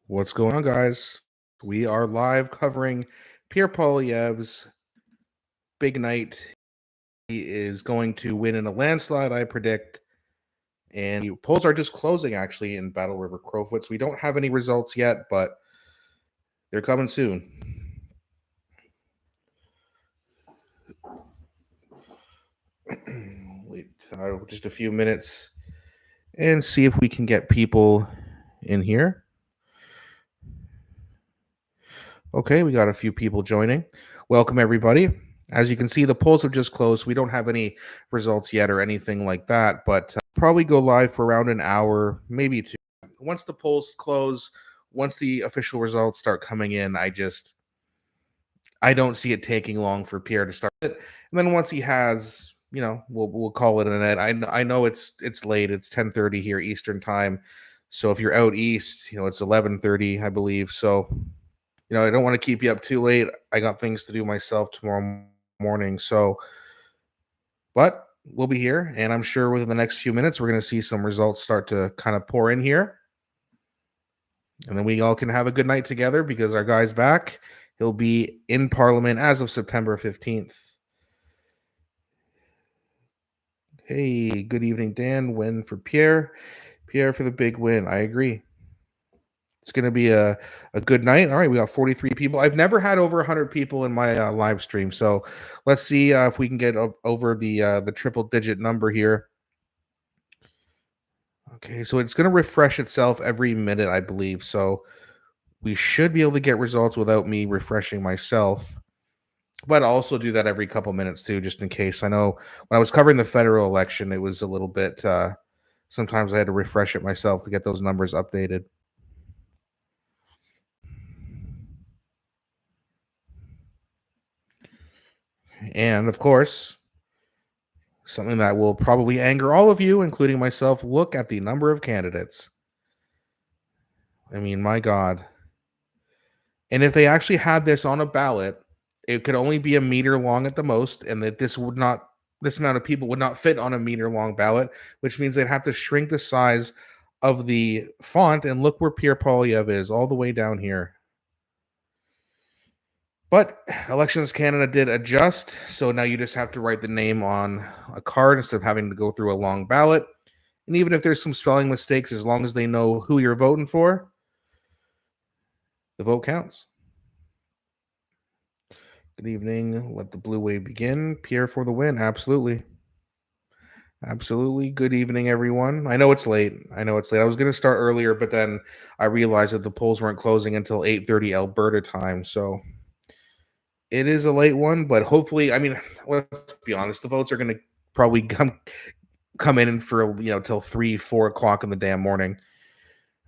What's going on, guys? We are live covering Pierre Poilievre's big night. He is going to win in a landslide, I predict. And the polls are just closing, actually, in Battle River Crowfoot. So we don't have any results yet, but they're coming soon. Wait just a few minutes and see if we can get people in here. Okay, we got a few people joining. Welcome, everybody. As you can see, the polls have just closed. We don't have any results yet or anything like that, but probably go live for around an hour, maybe two. Once the polls close, once the official results start coming in, I don't see it taking long for Pierre to start it. And then once he has, we'll call it a net. I know it's late. It's 10:30 here Eastern time. So if you're out east, it's 11:30, I believe. So I don't want to keep you up too late. I got things to do myself tomorrow morning. So, but we'll be here, and I'm sure within the next few minutes, we're going to see some results start to kind of pour in here. And then we all can have a good night together because our guy's back. He'll be in Parliament as of September 15th. Hey, good evening, Dan. Win for Pierre. Pierre for the big win. I agree. It's going to be a good night. All right, we got 43 people. I've never had over 100 people in my live stream, so let's see if we can get over the triple-digit number here. Okay, so it's going to refresh itself every minute, I believe, so we should be able to get results without me refreshing myself, but I'll also do that every couple minutes, too, just in case. I know when I was covering the federal election, it was a little bit sometimes I had to refresh it myself to get those numbers updated. And of course, something that will probably anger all of you, including myself, look at the number of candidates. I mean, my God. And if they actually had this on a ballot, it could only be a meter long at the most, and that this amount of people would not fit on a meter long ballot, which means they'd have to shrink the size of the font. And look where Pierre Poilievre is, all the way down here. But Elections Canada did adjust, so now you just have to write the name on a card instead of having to go through a long ballot. And even if there's some spelling mistakes, as long as they know who you're voting for, the vote counts. Good evening. Let the blue wave begin. Pierre for the win. Absolutely. Absolutely. Good evening, everyone. I know it's late. I was going to start earlier, but then I realized that the polls weren't closing until 8:30 Alberta time, so it is a late one, but hopefully, I mean, let's be honest, the votes are going to probably come in for, till 3, 4 o'clock in the damn morning.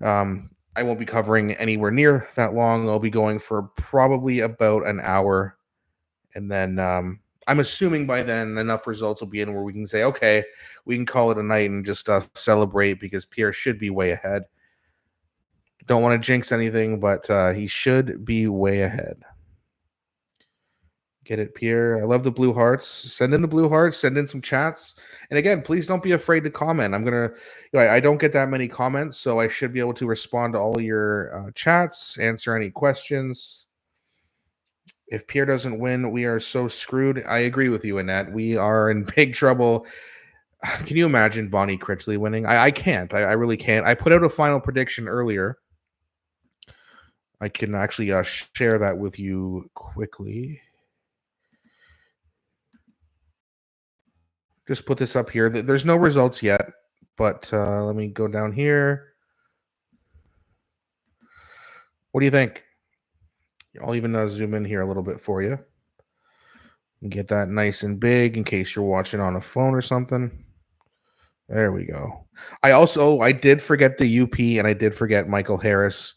I won't be covering anywhere near that long. I'll be going for probably about an hour. And then I'm assuming by then enough results will be in where we can say, okay, we can call it a night and just celebrate because Pierre should be way ahead. Don't want to jinx anything, but he should be way ahead. Get it, Pierre. I love the blue hearts. Send in the blue hearts. Send in some chats. And again, please don't be afraid to comment. I'm going to, I don't get that many comments, so I should be able to respond to all your chats, answer any questions. If Pierre doesn't win, we are so screwed. I agree with you, Annette. We are in big trouble. Can you imagine Bonnie Critchley winning? I can't. I really can't. I put out a final prediction earlier. I can actually share that with you quickly. Just put this up here. There's no results yet, but let me go down here. What do you think? I'll even zoom in here a little bit for you. And get that nice and big in case you're watching on a phone or something. There we go. I did forget the UP and I did forget Michael Harris.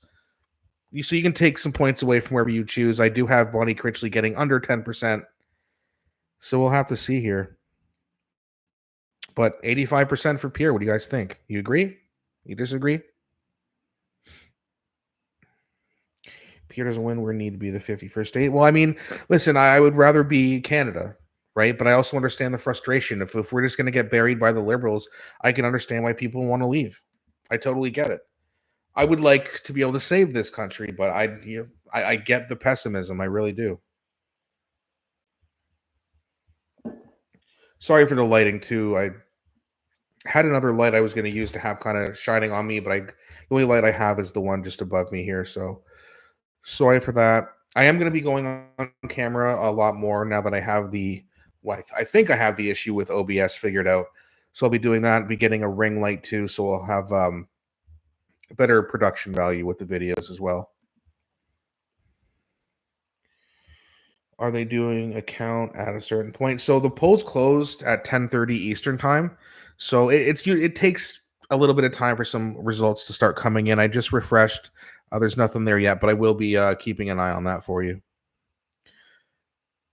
So you can take some points away from wherever you choose. I do have Bonnie Critchley getting under 10%. So we'll have to see here. But 85% for Pierre. What do you guys think? You agree? You disagree? Pierre doesn't win. We need to be the 51st state. Well, I mean, listen, I would rather be Canada, right? But I also understand the frustration. If we're just going to get buried by the Liberals, I can understand why people want to leave. I totally get it. I would like to be able to save this country, but I get the pessimism. I really do. Sorry for the lighting too. I had another light I was going to use to have kind of shining on me, but the only light I have is the one just above me here. So sorry for that. I am going to be going on camera a lot more now that I have I think I have the issue with OBS figured out. So I'll be doing that. Be getting a ring light too, so I'll have better production value with the videos as well. Are they doing a count at a certain point? So the polls closed at 10:30 Eastern time. So it takes a little bit of time for some results to start coming in. I just refreshed. There's nothing there yet, but I will be keeping an eye on that for you.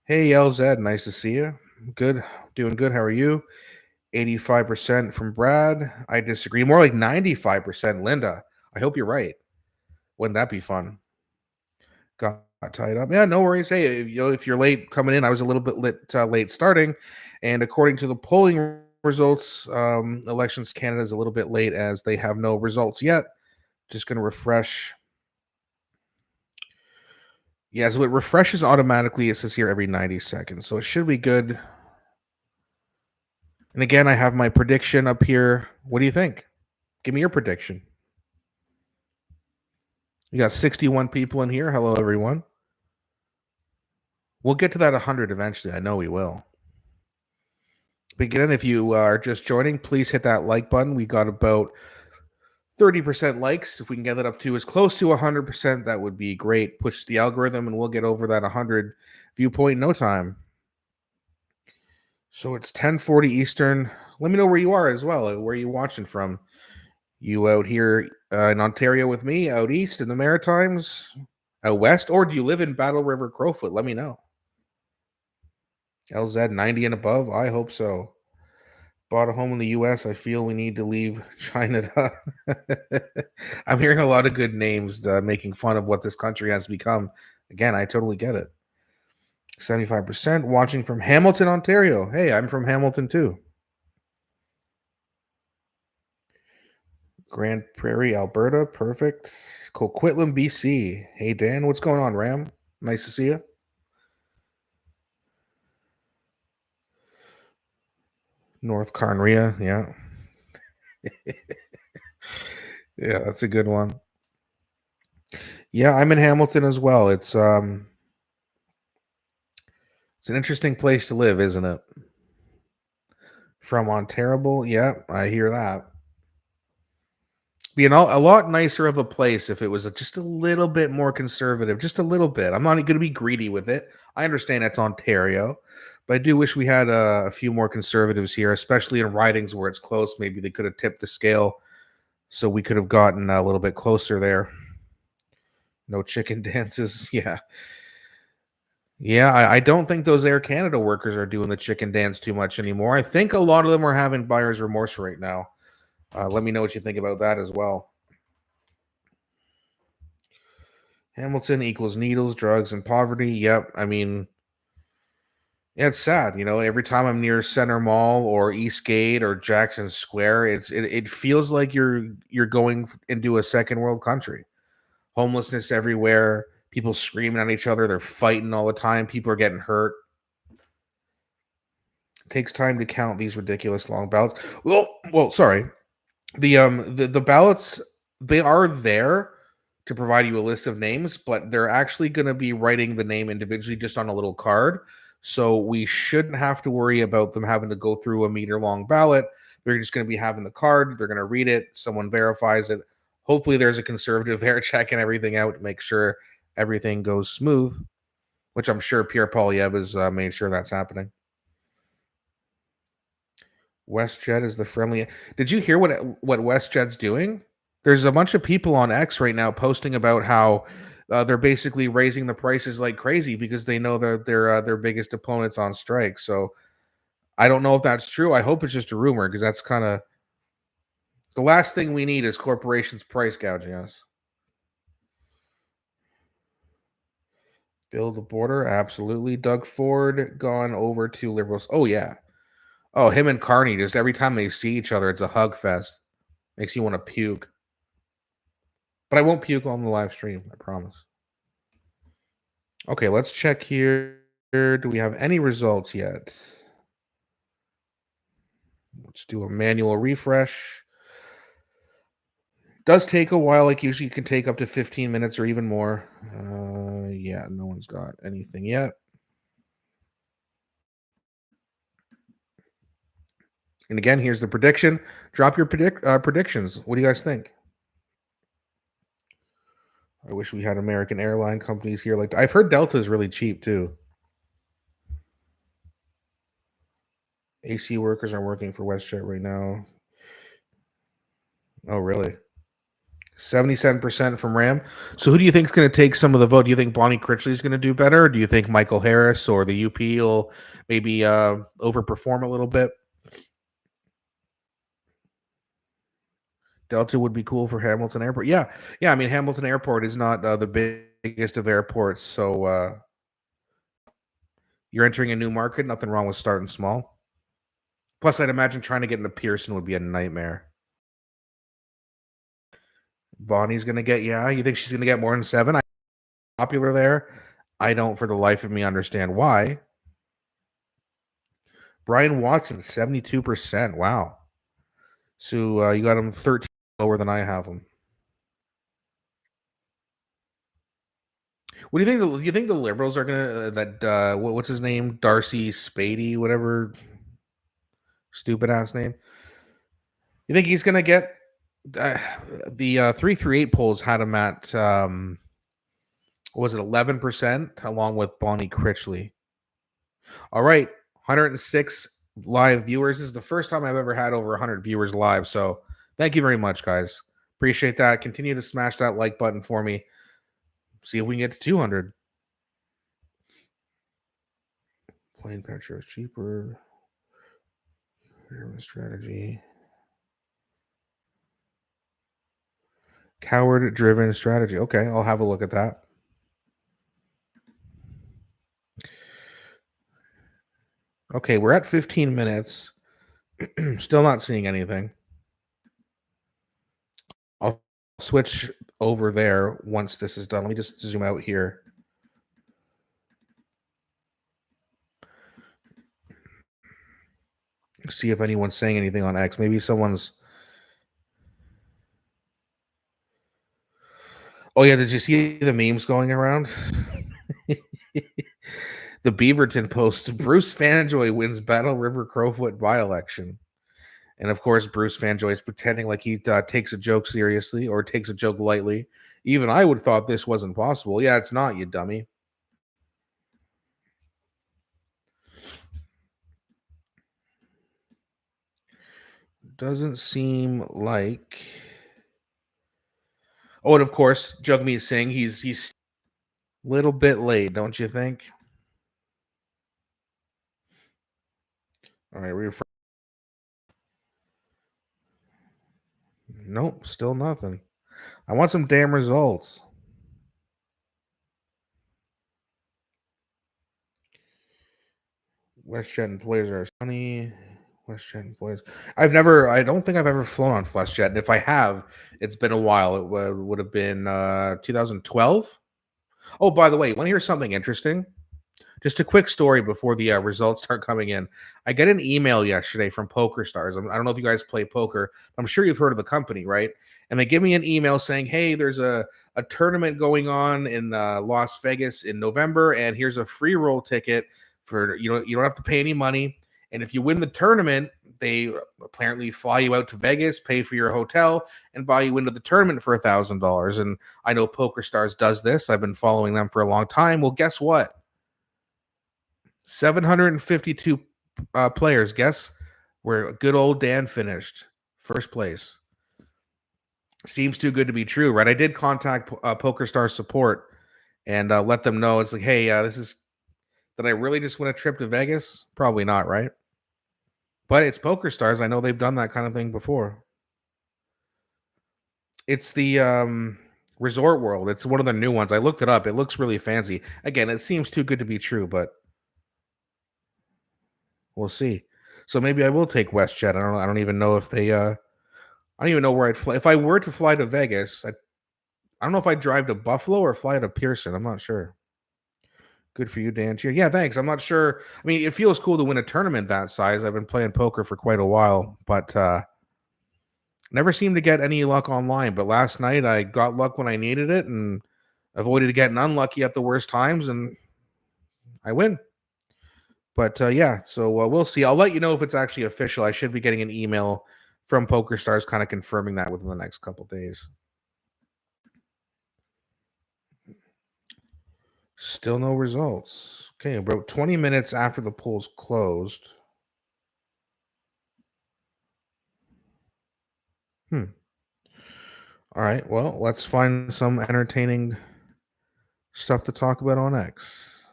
Hey LZ, nice to see you. Good, doing good. How are you? 85% from Brad. I disagree. More like 95%, Linda. I hope you're right. Wouldn't that be fun? Got tied up. Yeah, no worries. Hey, if you're late coming in, I was a little bit late starting, and according to the polling results, Elections Canada is a little bit late as they have no results yet. Just going to refresh. Yeah, so it refreshes automatically. It says here every 90 seconds, so it should be good. And again, I have my prediction up here. What do you think? Give me your prediction. You got 61 people in here. Hello, everyone. We'll get to that 100 eventually. I know we will. But again, if you are just joining, please hit that like button. We got about 30% likes. If we can get that up to as close to 100%, that would be great. Push the algorithm, and we'll get over that 100 viewpoint in no time. So it's 10:40 Eastern. Let me know where you are as well. Where are you watching from? You out here in Ontario with me, out east in the Maritimes, out west, or do you live in Battle River, Crowfoot? Let me know. LZ 90 and above? I hope so. Bought a home in the US. I feel we need to leave China. I'm hearing a lot of good names making fun of what this country has become. Again, I totally get it. 75% watching from Hamilton, Ontario. Hey, I'm from Hamilton too. Grand Prairie, Alberta. Perfect. Coquitlam, BC. Hey, Dan, what's going on, Ram? Nice to see you. North Carnrea. Yeah. Yeah, that's a good one. Yeah, I'm in Hamilton as well. It's an interesting place to live, isn't it? From Ontario. Yeah, I hear that. Be a lot nicer of a place if it was just a little bit more conservative, just a little bit. I'm not going to be greedy with it. I understand it's Ontario, but I do wish we had a few more conservatives here, especially in ridings where it's close. Maybe they could have tipped the scale so we could have gotten a little bit closer there. No chicken dances. Yeah. Yeah, I don't think those Air Canada workers are doing the chicken dance too much anymore. I think a lot of them are having buyer's remorse right now. Let me know what you think about that as well. Hamilton equals needles, drugs, and poverty. Yep. I mean, yeah, it's sad. Every time I'm near Center Mall or Eastgate or Jackson Square, it feels like you're going into a second world country. Homelessness everywhere. People screaming at each other. They're fighting all the time. People are getting hurt. It takes time to count these ridiculous long ballots. Well, sorry. The ballots, they are there to provide you a list of names, but they're actually going to be writing the name individually just on a little card. So we shouldn't have to worry about them having to go through a meter long ballot. They're just going to be having the card. They're going to read it. Someone verifies it. Hopefully there's a conservative there checking everything out to make sure everything goes smooth, which I'm sure Pierre Poilievre has made sure that's happening. WestJet is the friendly. Did you hear what WestJet's doing? There's a bunch of people on X right now posting about how they're basically raising the prices like crazy because they know that they're their biggest opponents on strike. So I don't know if that's true. I hope it's just a rumor because that's kind of the last thing we need is corporations price gouging us. Build the border, absolutely. Doug Ford gone over to Liberals. Oh yeah. Oh, him and Carney, just every time they see each other, it's a hug fest. Makes you want to puke. But I won't puke on the live stream, I promise. Okay, let's check here. Do we have any results yet? Let's do a manual refresh. Does take a while, like usually it can take up to 15 minutes or even more. Yeah, no one's got anything yet. And again, here's the prediction. Drop your predictions. What do you guys think? I wish we had American airline companies here. Like I've heard Delta is really cheap too. AC workers are working for WestJet right now. Oh, really? 77% from Ram. So who do you think is going to take some of the vote? Do you think Bonnie Critchley is going to do better? Or do you think Michael Harris or the UP will maybe overperform a little bit? Delta would be cool for Hamilton Airport. Yeah, yeah. I mean, Hamilton Airport is not the biggest of airports, so you're entering a new market. Nothing wrong with starting small. Plus, I'd imagine trying to get into Pearson would be a nightmare. Bonnie's gonna get, yeah. You think she's gonna get more than 7? Popular there. I don't, for the life of me, understand why. Brian Watson, 72%. Wow. So you got him 13 lower than I have him. What do you think? Do you think the Liberals are gonna what's his name? Darcy Spady, whatever stupid ass name. You think he's gonna get the 338 polls had him at was it 11% along with Bonnie Critchley. All right, 106 live viewers. This is the first time I've ever had over 100 viewers live. So thank you very much, guys. Appreciate that. Continue to smash that like button for me. See if we can get to 200. Plain picture is cheaper. Strategy. Coward driven strategy. Okay, I'll have a look at that. Okay, we're at 15 minutes. Still not seeing anything. I'll switch over there once this is done. Let me just zoom out here. See if anyone's saying anything on X. Maybe someone's. Oh, yeah. Did you see the memes going around? The Beaverton post. Bruce Fanjoy wins Battle River Crowfoot by-election. And of course, Bruce Fanjoy is pretending like he takes a joke seriously or takes a joke lightly. Even I would have thought this wasn't possible. Yeah, it's not, you dummy. Doesn't seem like. Oh, and of course, Jagmeet Singh, he's a little bit late, don't you think? All right, refresh. Nope, still nothing. I want some damn results. WestJet employees are sunny. WestJet employees. I don't think I've ever flown on WestJet. And if I have, it's been a while. It would have been 2012. Oh, by the way, want to hear something interesting? Just a quick story before the results start coming in. I get an email yesterday from Poker Stars. I don't know if you guys play poker. I'm sure you've heard of the company, right? And they give me an email saying, hey, there's a tournament going on in Las Vegas in November, and here's a free roll ticket for you don't have to pay any money. And if you win the tournament, they apparently fly you out to Vegas, pay for your hotel, and buy you into the tournament for $1,000. And I know Poker Stars does this. I've been following them for a long time. Well, guess what? 752 players. Guess where good old Dan finished? First place. Seems too good to be true, right? I did contact PokerStars support and let them know. It's like, hey, did I really just win a trip to Vegas? Probably not, right? But it's PokerStars. I know they've done that kind of thing before. It's the Resort World. It's one of the new ones. I looked it up. It looks really fancy. Again, it seems too good to be true, but we'll see. So maybe I will take WestJet. I don't even know if they. I don't even know where I'd fly. If I were to fly to Vegas, I don't know if I drive to Buffalo or fly to Pearson. I'm not sure. Good for you, Dan. Cheer. Yeah, thanks. I'm not sure. I mean, it feels cool to win a tournament that size. I've been playing poker for quite a while, but never seem to get any luck online. But last night I got luck when I needed it and avoided getting unlucky at the worst times, and I win. But yeah, so we'll see. I'll let you know if it's actually official. I should be getting an email from PokerStars kind of confirming that within the next couple days. Still no results. Okay, about 20 minutes after the polls closed. All right, well, let's find some entertaining stuff to talk about on X.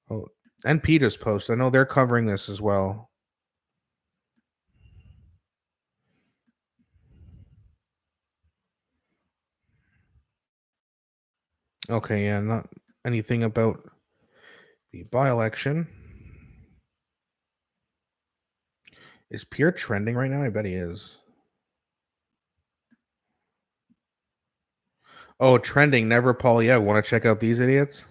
Oh, and Peter's post. I know they're covering this as well. Okay, yeah, not anything about the by-election. Is Pierre trending right now? I bet he is. Oh, trending, never Poilievre. Want to check out these idiots?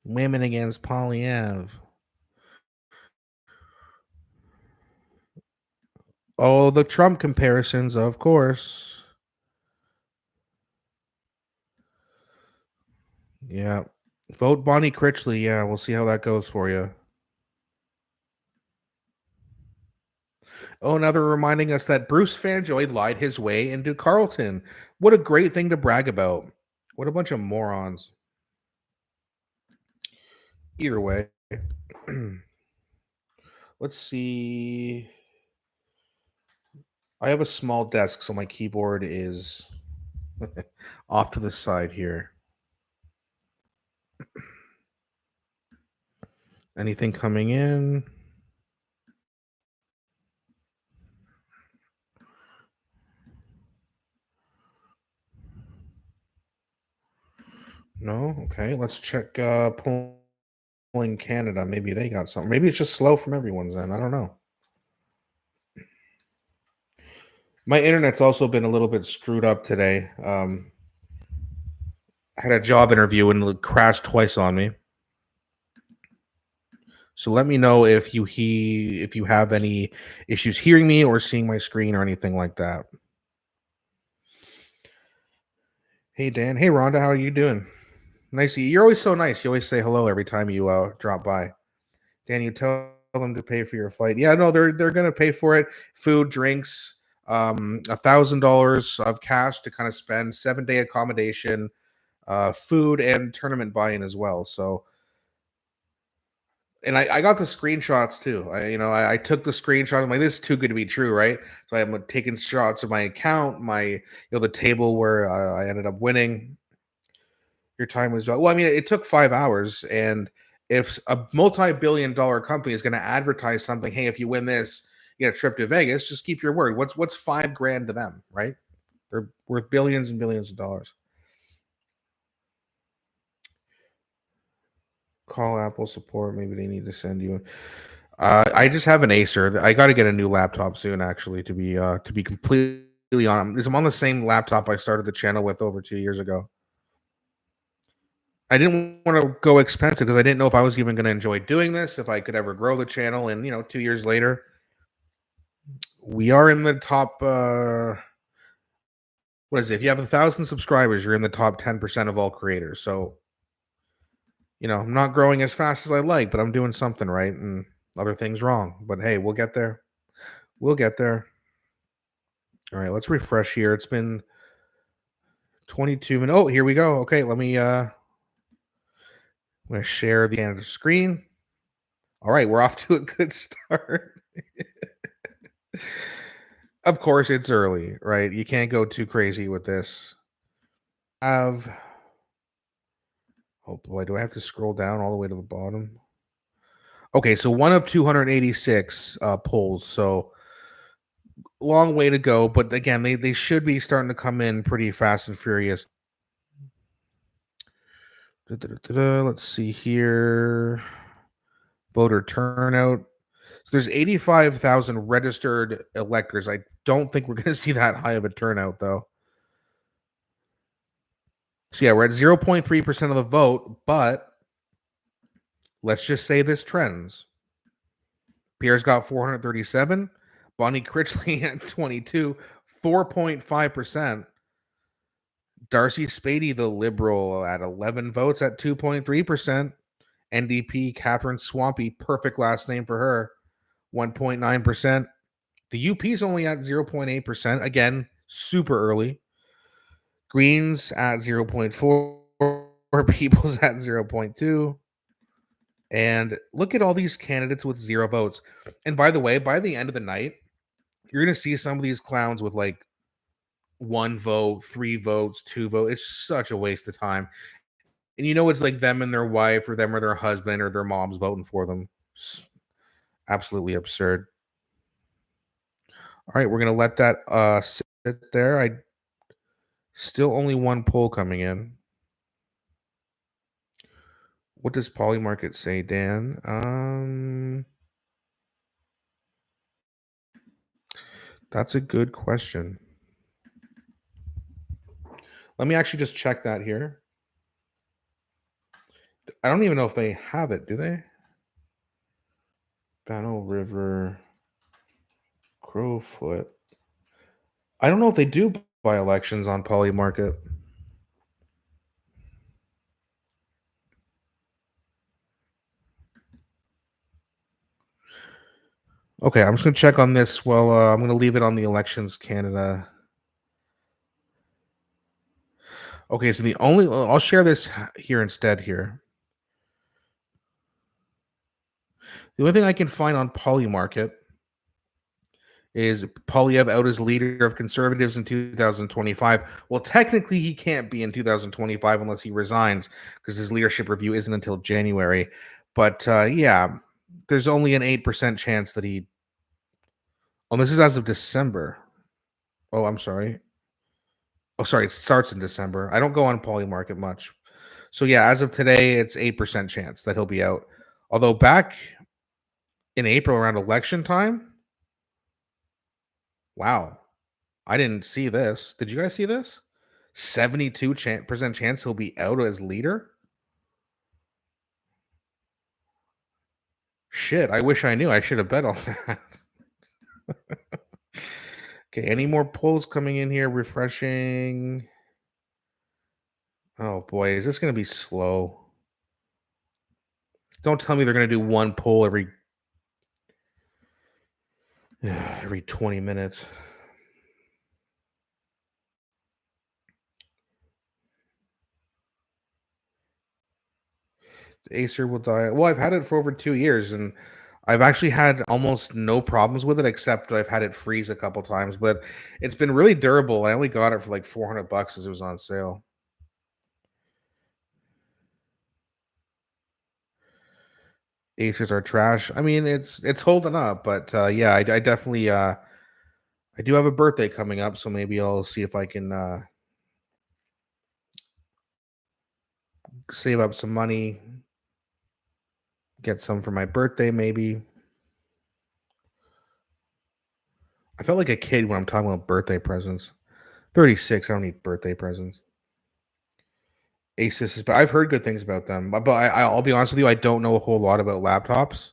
Women against Poilievre. Oh, the Trump comparisons, of course. Yeah. Vote Bonnie Critchley. Yeah, we'll see how that goes for you. Oh, now they're reminding us that Bruce Fanjoy lied his way into Carlton. What a great thing to brag about. What a bunch of morons. Either way. Let's see. I have a small desk, so my keyboard is off to the side here. Anything coming in? No? Okay, let's check polling Canada. Maybe they got something. Maybe it's just slow from everyone's end. I don't know. My internet's also been a little bit screwed up today. I had a job interview and it crashed twice on me. So let me know if you have any issues hearing me or seeing my screen or anything like that. Hey Dan, hey Rhonda, how are you doing? Nice. You're always so nice. You always say hello every time you drop by. Dan, you tell them to pay for your flight. Yeah, no, they're gonna pay for it. Food, drinks, $1,000 of cash to kind of spend, 7-day accommodation, food, and tournament buy-in as well. So, and I got the screenshots too. I took the screenshot. I'm like, this is too good to be true, right? So I'm taking shots of my account, the table where I ended up winning. Your time was well. I mean, it took 5 hours, and if a multi-billion-dollar company is going to advertise something, hey, if you win this, you get a trip to Vegas. Just keep your word. What's $5,000 to them, right? They're worth billions and billions of dollars. Call Apple support. Maybe they need to send you. I just have an Acer. I got to get a new laptop soon. Actually, to be completely honest, I'm on the same laptop I started the channel with over 2 years ago. I didn't want to go expensive because I didn't know if I was even going to enjoy doing this, if I could ever grow the channel. And 2 years later, we are in the top. What is it? If you have 1,000 subscribers, you're in the top 10% of all creators. So, I'm not growing as fast as I like, but I'm doing something right and other things wrong. But hey, we'll get there. We'll get there. All right, let's refresh here. It's been 22 minutes. Oh, here we go. Okay, let me. I'm going to share the Canada screen. All right, we're off to a good start. Of course, it's early, right? You can't go too crazy with this. Oh boy, do I have to scroll down all the way to the bottom? Okay, so one of 286 polls, so long way to go. But again, they should be starting to come in pretty fast and furious. Let's see here. Voter turnout. So there's 85,000 registered electors. I don't think we're going to see that high of a turnout, though. So yeah, we're at 0.3% of the vote, but let's just say this trends. Pierre's got 437, Bonnie Critchley at 22, 4.5%. Darcy Spady, the liberal, at 11 votes at 2.3%. NDP Catherine Swampy, perfect last name for her, 1.9%. The UP's only at 0.8%. Again, super early. Greens at 0.4. People's at 0.2. And look at all these candidates with 0 votes. And by the way, by the end of the night, you're going to see some of these clowns with like 1 vote, 3 votes, 2 votes. It's such a waste of time. And it's like them and their wife or them or their husband or their mom's voting for them. It's absolutely absurd. All right, we're going to let that sit there. I still only 1 poll coming in. What does Polymarket say, Dan? That's a good question. Let me actually just check that here. I don't even know if they have it, do they? Battle River, Crowfoot. I don't know if they do by elections on Polymarket. Okay, I'm just going to check on this. Well, I'm going to leave it on the Elections Canada. Okay, so I'll share this here instead here. The only thing I can find on Polymarket is Poilievre out as leader of Conservatives in 2025. Well, technically, he can't be in 2025 unless he resigns because his leadership review isn't until January. But yeah, there's only an 8% chance that he. Oh, this is as of December. Oh, I'm sorry. Oh, sorry. It starts in December. I don't go on Polymarket much. So yeah, as of today, it's 8% chance that he'll be out. Although back in April around election time, wow, I didn't see this. Did you guys see this? 72% chance he'll be out as leader? Shit, I wish I knew. I should have bet on that. Okay, any more polls coming in here? Refreshing. Oh boy, is this going to be slow? Don't tell me they're going to do 1 poll every 20 minutes. The Acer will die. Well, I've had it for over 2 years and I've actually had almost no problems with it, except I've had it freeze a couple times, but it's been really durable. I only got it for like $400 as it was on sale. Acers are trash. I mean, it's holding up, but yeah, I definitely I do have a birthday coming up, so maybe I'll see if I can save up some money, get some for my birthday, maybe. I felt like a kid when I'm talking about birthday presents. 36, I don't need birthday presents. Asus but I've heard good things about them. But I'll be honest with you, I don't know a whole lot about laptops.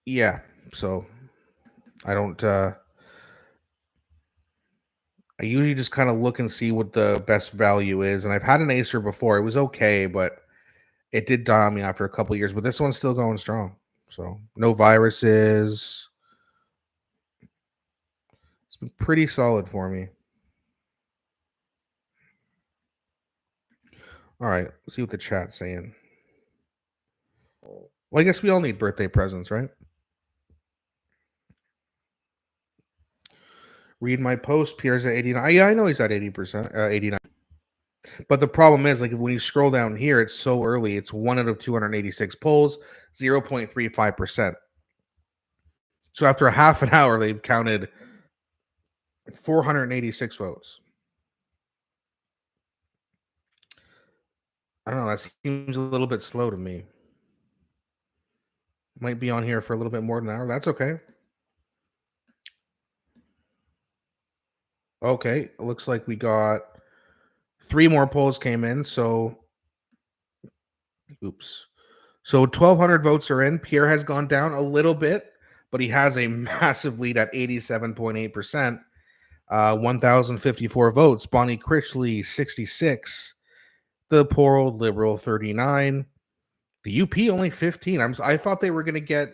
Yeah, so I don't I usually just kind of look and see what the best value is. And I've had an Acer before. It was okay, but it did die on me after a couple years. But this one's still going strong. So no viruses. It's been pretty solid for me. All right, let's see what the chat's saying. Well, I guess we all need birthday presents, right? Read my post. Pierre's at 89. Yeah, I know he's at 80%, 89. But the problem is, like, when you scroll down here, it's so early. It's 1 out of 286 polls, 0.35%. So after a half an hour, they've counted 486 votes. I don't know. That seems a little bit slow to me. Might be on here for a little bit more than an hour. That's okay. Okay. It looks like we got three more polls came in. So, oops. So 1,200 votes are in. Pierre has gone down a little bit, but he has a massive lead at 87.8%. 1,054 votes. Bonnie Critchley, 66. The poor old liberal, 39. The UP only 15. I thought they were going to get.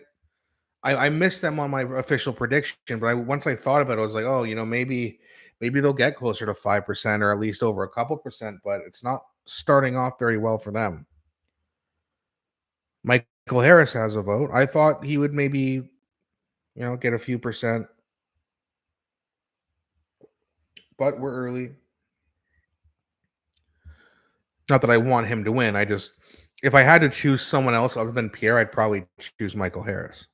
I missed them on my official prediction, but once I thought about it, I was like, oh, maybe they'll get closer to 5% or at least over a couple percent. But it's not starting off very well for them. Michael Harris has a vote. I thought he would maybe, get a few percent, but we're early. Not that I want him to win. If I had to choose someone else other than Pierre, I'd probably choose Michael Harris.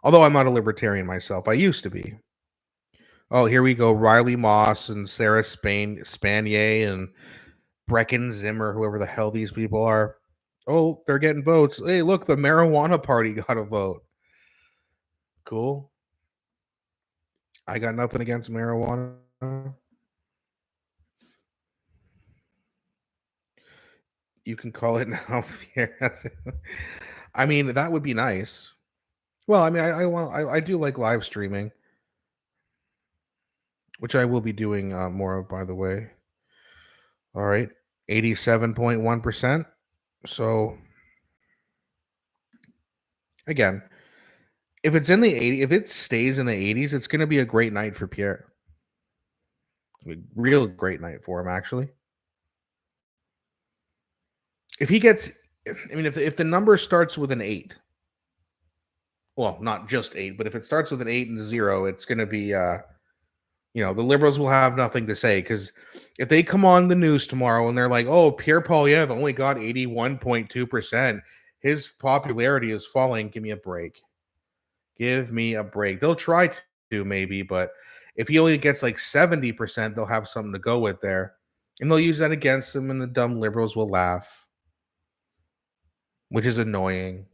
Although I'm not a libertarian myself, I used to be. Oh, here we go. Riley Moss and Sarah Spanier and Brecken Zimmer, whoever the hell these people are. Oh, they're getting votes. Hey, look, the marijuana party got a vote. Cool. I got nothing against marijuana. You can call it now. I mean, that would be nice. Well, I mean, I do like live streaming, which I will be doing more of, by the way. All right, 87.1%. So again, if it's in the 80, if it stays in the 80s, it's going to be a great night for Pierre. A real great night for him, actually. If he gets, I mean, if the number starts with an 8, well, not just 8, but if it starts with an 8 and 0, it's going to be, the liberals will have nothing to say because if they come on the news tomorrow and they're like, oh, Pierre Poilievre only got 81.2%, his popularity is falling. Give me a break. Give me a break. They'll try to maybe, but if he only gets like 70%, they'll have something to go with there. And they'll use that against him, and the dumb liberals will laugh, which is annoying.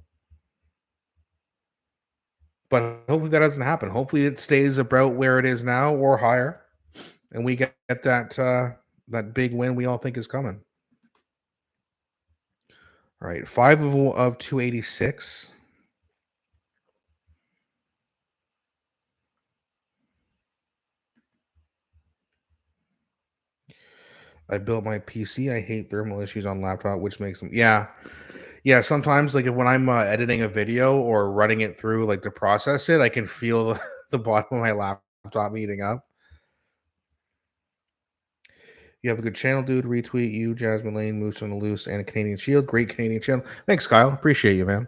But hopefully that doesn't happen. Hopefully it stays about where it is now or higher, and we get that big win we all think is coming. All right, 5 of 286. I built my PC. I hate thermal issues on laptop, which makes them. Yeah. Sometimes, like when I'm editing a video or running it through, like to process it, I can feel the bottom of my laptop heating up. You have a good channel, dude. Retweet you, Jasmine Lane, Moose on the Loose, and a Canadian Shield. Great Canadian channel. Thanks, Kyle. Appreciate you, man.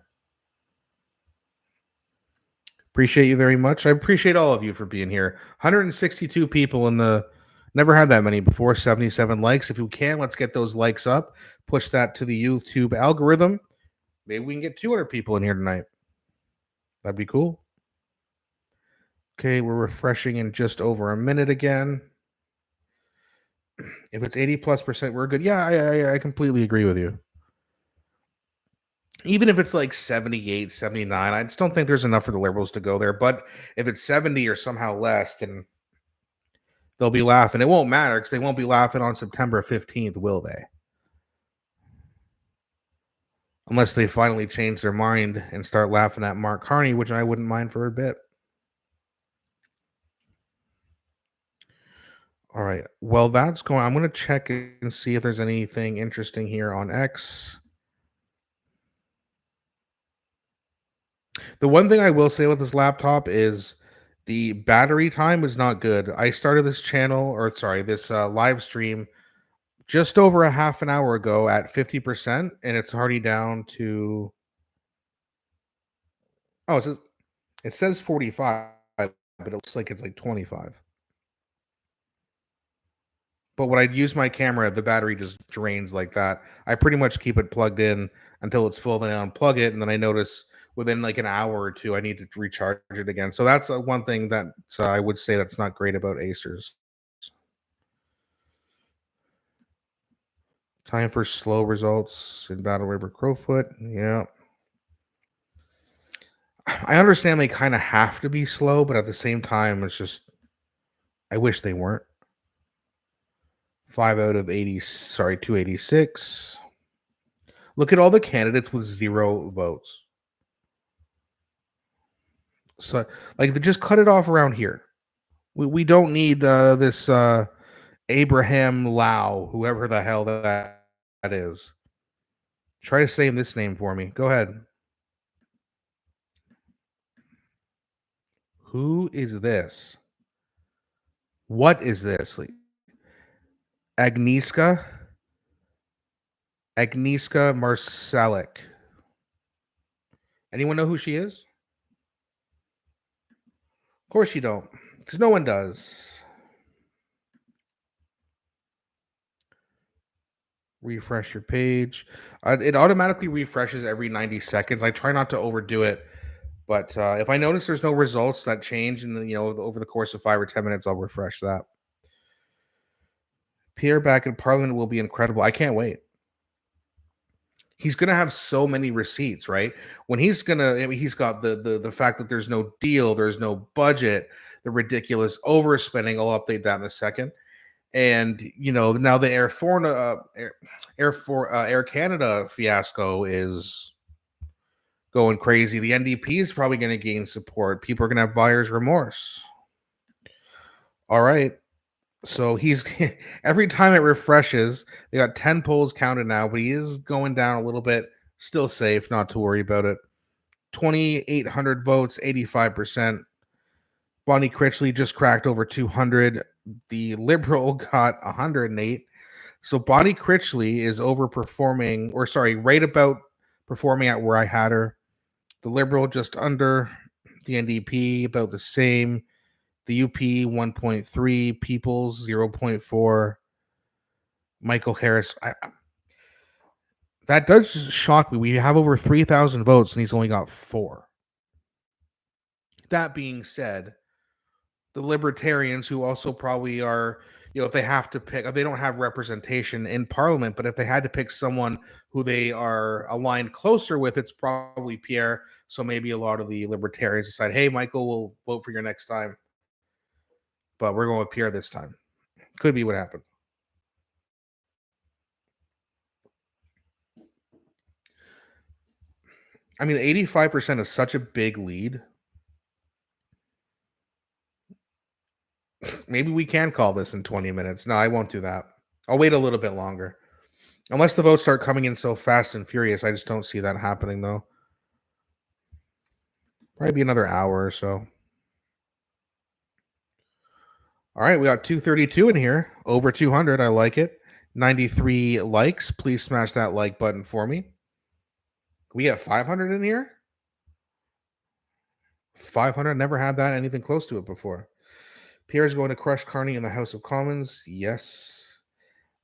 Appreciate you very much. I appreciate all of you for being here. 162 people in the. Never had that many before. 77 likes. If you can, let's get those likes up. Push that to the YouTube algorithm. Maybe we can get 200 people in here tonight. That'd be cool. Okay, we're refreshing in just over a minute again. If it's 80+%, we're good. Yeah, I completely agree with you. Even if it's like 78, 79, I just don't think there's enough for the liberals to go there. But if it's 70 or somehow less, then they'll be laughing. It won't matter because they won't be laughing on September 15th, will they? Unless they finally change their mind and start laughing at markcarney, which I wouldn't mind for a bit. All right. Well, that's going. I'm going to check and see if there's anything interesting here on X. The one thing I will say with this laptop is the battery time is not good. I started this this live stream just over a half an hour ago at 50%, and it's already down to. Oh, it says 45, but it looks like it's like 25. But when I use my camera, the battery just drains like that. I pretty much keep it plugged in until it's full, then I unplug it, and then I notice within like an hour or two, I need to recharge it again. So that's one thing that I would say that's not great about Acers. Time for slow results in Battle River Crowfoot. Yeah. I understand they kind of have to be slow, but at the same time, it's just, I wish they weren't. 5 out of 80, sorry, 286. Look at all the candidates with 0 votes. So, like, just cut it off around here. We don't need this Abraham Lau, whoever the hell that is. Try to say this name for me. Go ahead. Who is this? What is this? Like, Agnieszka? Agnieszka Marszalek. Anyone know who she is? Of course you don't, because no one does. Refresh your page. It automatically refreshes every 90 seconds. I try not to overdo it, but if I notice there's no results that change in the, over the course of 5 or 10 minutes, I'll refresh that. Pierre back in Parliament will be incredible. I can't wait. He's gonna have so many receipts, right? When he's gonna, I mean, he's got the fact that there's no deal, there's no budget, the ridiculous overspending. I'll update that in a second. And now the Air Canada fiasco is going crazy. The NDP is probably going to gain support. People are going to have buyer's remorse. All right. So he's every time it refreshes, they got 10 polls counted now, but he is going down a little bit. Still safe, not to worry about it. 2,800 votes, 85%. Bonnie Critchley just cracked over 200. The Liberal got 108. So Bonnie Critchley is overperforming, or sorry, right about performing at where I had her. The Liberal just under, the NDP about the same. The UP 1.3, People's 0.4, Michael Harris. That does shock me. We have over 3,000 votes and he's only got 4. That being said, the Libertarians, who also probably are, if they have to pick, they don't have representation in Parliament, but if they had to pick someone who they are aligned closer with, it's probably Pierre. So maybe a lot of the Libertarians decide, hey, Michael, we'll vote for you next time. But we're going with Pierre this time. Could be what happened. I mean, 85% is such a big lead. Maybe we can call this in 20 minutes. No, I won't do that. I'll wait a little bit longer. Unless the votes start coming in so fast and furious, I just don't see that happening, though. Probably be another hour or so. All right, we got 232 in here. Over 200. I like it. 93 likes. Please smash that like button for me. We got 500 in here? 500. Never had that. Anything close to it before. Pierre's going to crush Carney in the House of Commons. Yes.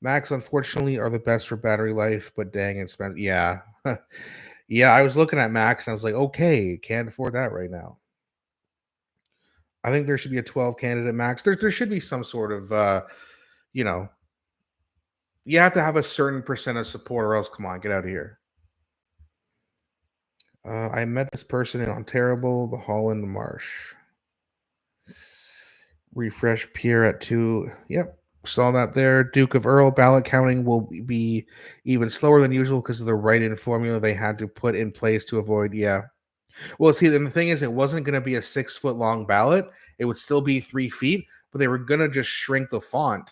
Macs, unfortunately, are the best for battery life, but dang, it's spent. Yeah. Yeah, I was looking at Macs and I was like, okay, can't afford that right now. I think there should be a 12 candidate max. There should be some sort of, you have to have a certain percent of support or else, come on, get out of here. I met this person in Ontario, the Holland Marsh. Refresh Pierre at 2. Yep, saw that there. Duke of Earl ballot counting will be even slower than usual because of the write-in formula they had to put in place to avoid. Yeah. Well, see, then the thing is, it wasn't going to be a 6-foot long ballot. It would still be 3 feet, but they were going to just shrink the font,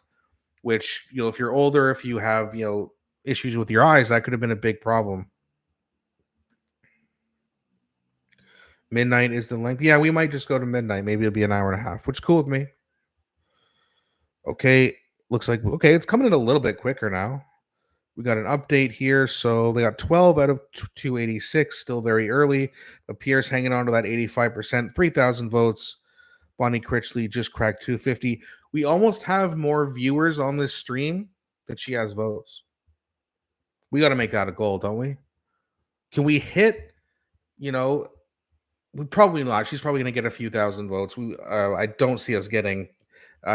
which, if you're older, if you have, issues with your eyes, that could have been a big problem. Midnight is the length. Yeah, we might just go to midnight. Maybe it'll be an hour and a half, which is cool with me. Okay, looks like, okay, it's coming in a little bit quicker now. We got an update here. So they got 12 out of 286, still very early. But Pierre's hanging on to that 85%, 3,000 votes. Bonnie Critchley just cracked 250. We almost have more viewers on this stream than she has votes. We got to make that a goal, don't we? Can we hit, we probably not. She's probably going to get a few thousand votes. I don't see us getting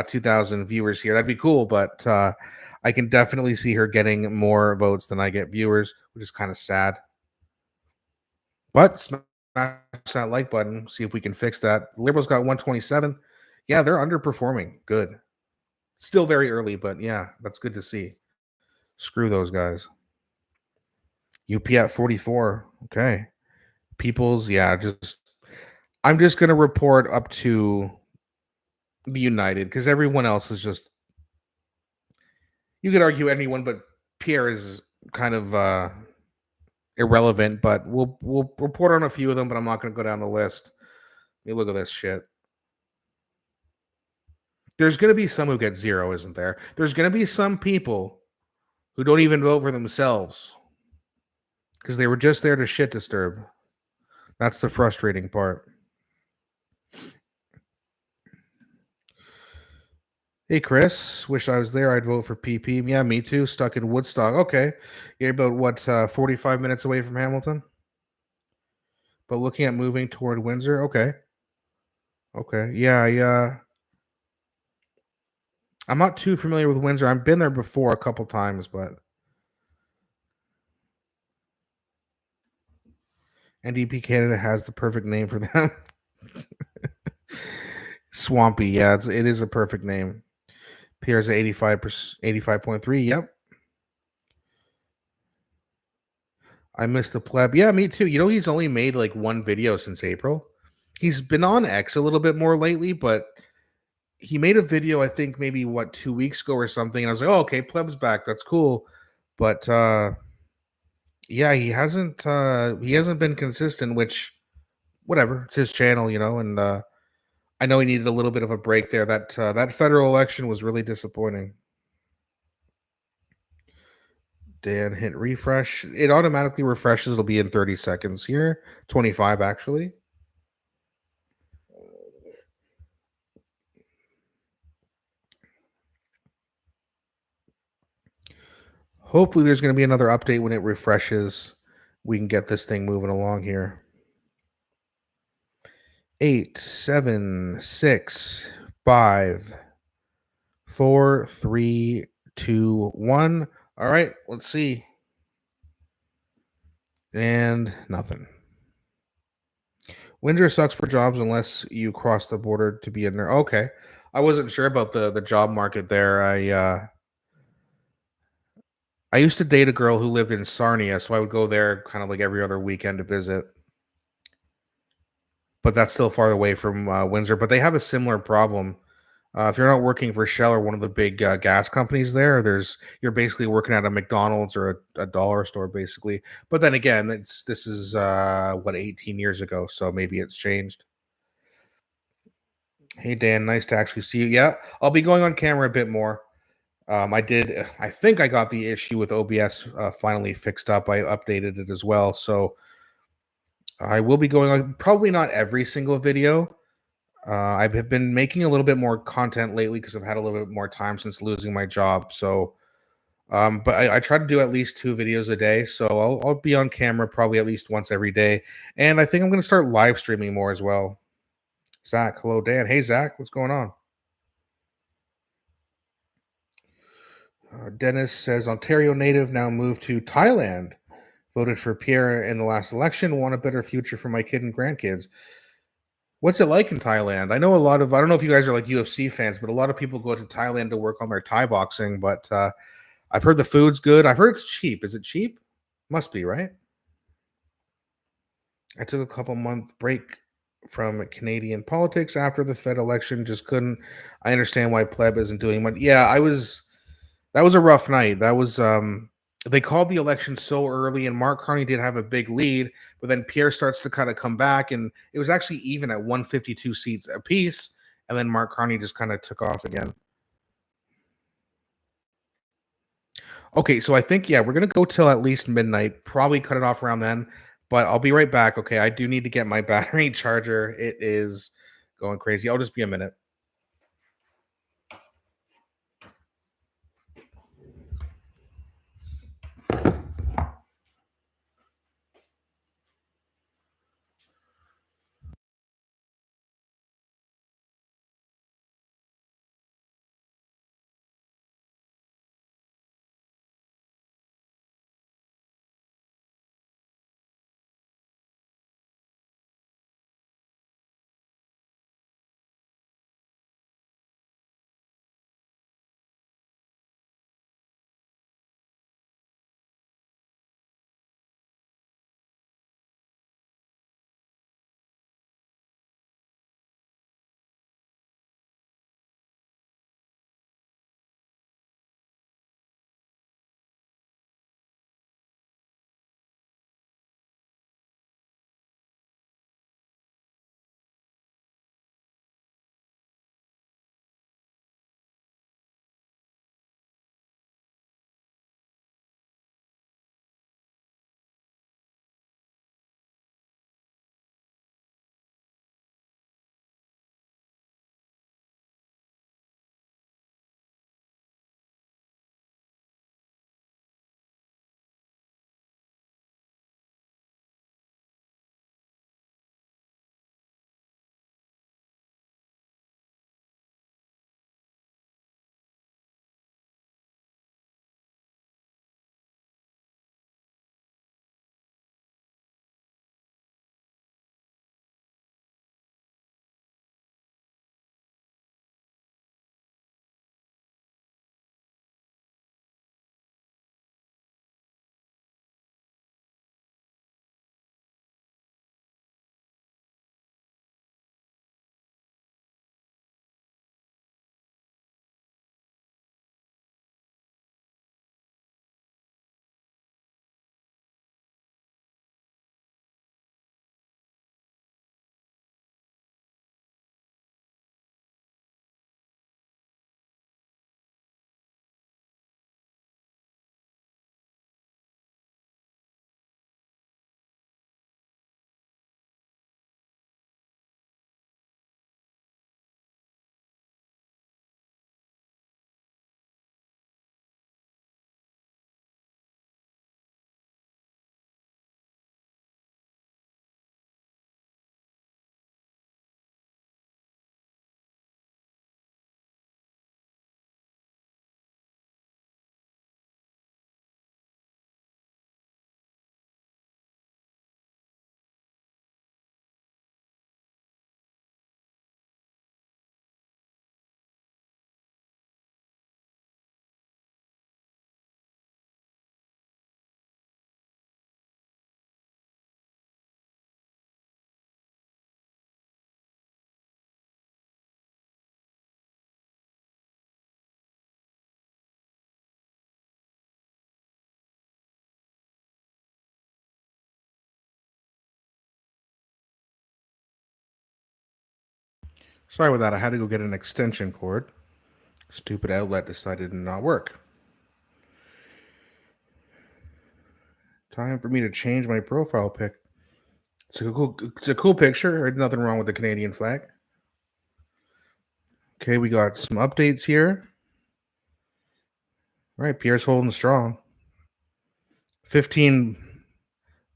2,000 viewers here. That'd be cool, but I can definitely see her getting more votes than I get viewers, which is kind of sad. But smash that like button. See if we can fix that. Liberals got 127. Yeah, they're underperforming. Good. Still very early, but yeah, that's good to see. Screw those guys. UP at 44. Okay. People's, yeah, just I'm just gonna report up to the United because everyone else is just you could argue anyone, but Pierre is kind of irrelevant. But we'll report on a few of them, but I'm not gonna go down the list. Let me look at this shit. There's gonna be some who get zero, isn't there? There's gonna be some people who don't even vote for themselves because they were just there to shit disturb. That's the frustrating part. Hey Chris, wish I was there. I'd vote for PP. Yeah, me too. Stuck in Woodstock. Okay, you're about what 45 minutes away from Hamilton, but looking at moving toward Windsor. Okay, okay, yeah, yeah. I'm not too familiar with Windsor. I've been there before a couple times, but NDP Canada has the perfect name for them. Swampy. Yeah, it is a perfect name. Pierre's at 85%, 85.3. Yep. I missed the pleb. Yeah, me too. You know, he's only made like one video since April. He's been on X a little bit more lately, but he made a video, I think maybe what 2 weeks ago or something. And I was like, oh, okay, pleb's back. That's cool. But yeah, he hasn't been consistent, which whatever. It's his channel, and I know he needed a little bit of a break there. That federal election was really disappointing. Dan hit refresh. It automatically refreshes. It'll be in 30 seconds here. 25 actually. Hopefully there's going to be another update when it refreshes. We can get this thing moving along here. 8, 7, 6, 5, 4, 3, 2, 1. All right, let's see. And nothing. Windsor sucks for jobs unless you cross the border to be in there. Okay. I wasn't sure about the job market there. I used to date a girl who lived in Sarnia, so I would go there kind of like every other weekend to visit. But that's still far away from Windsor. But they have a similar problem. If you're not working for Shell or one of the big gas companies you're basically working at a McDonald's or a dollar store, basically. But then again, this is 18 years ago, so maybe it's changed. Hey Dan, nice to actually see you. Yeah, I'll be going on camera a bit more. I think I got the issue with OBS finally fixed up. I updated it as well, so I will be going on. Probably not every single video. I've been making a little bit more content lately because I've had a little bit more time since losing my job. So, but I try to do at least 2 videos a day. So I'll be on camera probably at least once every day. And I think I'm going to start live streaming more as well. Zach, hello, Dan. Hey, Zach, what's going on? Dennis says Ontario native now moved to Thailand. Voted for Pierre in the last election. Want a better future for my kid and grandkids. What's it like in Thailand? I know I don't know if you guys are like UFC fans, but a lot of people go to Thailand to work on their Thai boxing. But I've heard the food's good. I've heard it's cheap. Is it cheap? Must be, right? I took a couple month break from Canadian politics after the Fed election. Just couldn't. I understand why pleb isn't doing much. Yeah, that was a rough night. That was they called the election so early, and markcarney did have a big lead, but then Pierre starts to kind of come back, and it was actually even at 152 seats apiece, and then markcarney just kind of took off again. Okay, so I think yeah, we're gonna go till at least midnight. Probably cut it off around then, but I'll be right back. Okay, I do need to get my battery charger. It is going crazy. I'll just be a minute. Sorry about that. I had to go get an extension cord. Stupid outlet decided to not work. Time for me to change my profile pic. It's a cool picture. There's nothing wrong with the Canadian flag. Okay, we got some updates here. All right, Pierre's holding strong. 15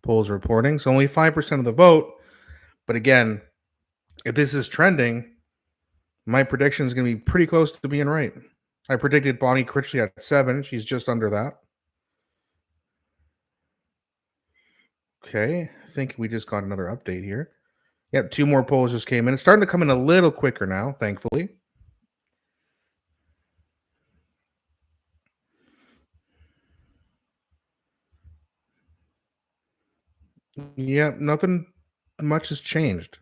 polls reporting, so only 5% of the vote. But again, if this is trending, my prediction is going to be pretty close to being right. I predicted Bonnie Critchley at 7. She's just under that. Okay, I think we just got another update here. Yep, 2 more polls just came in. It's starting to come in a little quicker now, thankfully. Yep, nothing much has changed.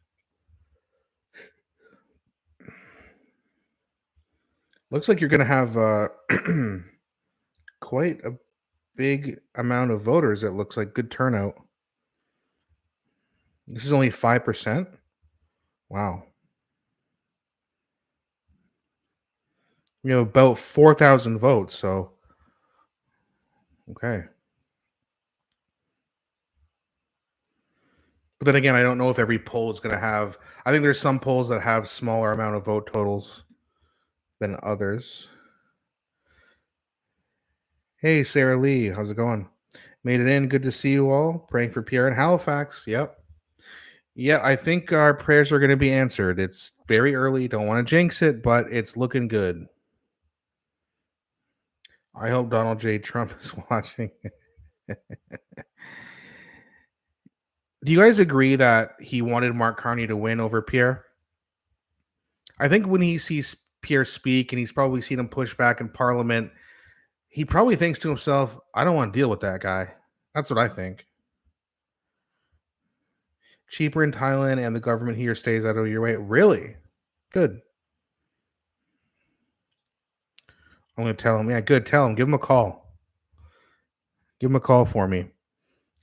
Looks like you're going to have quite a big amount of voters. It looks like good turnout. This is only 5%. Wow. About 4,000 votes. So, okay. But then again, I don't know if every poll is going to have. I think there's some polls that have smaller amount of vote totals than others. Hey, Sarah Lee, how's it going? Made it in. Good to see you all. Praying for Pierre in Halifax. Yep. Yeah, I think our prayers are going to be answered. It's very early. Don't want to jinx it, but it's looking good. I hope Donald J. Trump is watching. Do you guys agree that he wanted markcarney to win over Pierre? I think when he sees Pierre speak and he's probably seen him push back in Parliament, he probably thinks to himself, I don't want to deal with that guy. That's what I think. Cheaper in Thailand and the government here stays out of your way. Really? Good. I'm going to tell him. Yeah, good. Tell him. Give him a call. Give him a call for me.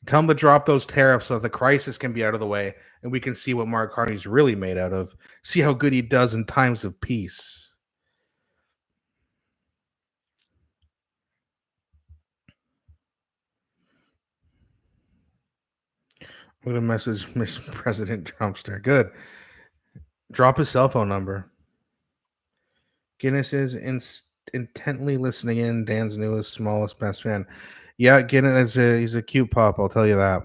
Tell him to drop those tariffs so that the crisis can be out of the way and we can see what Mark Carney's really made out of. See how good he does in times of peace. I'm going to message Mr. President Trumpster. Good. Drop his cell phone number. Guinness is intently listening in. Dan's newest, smallest, best fan. Yeah, Guinness he's a cute pup. I'll tell you that.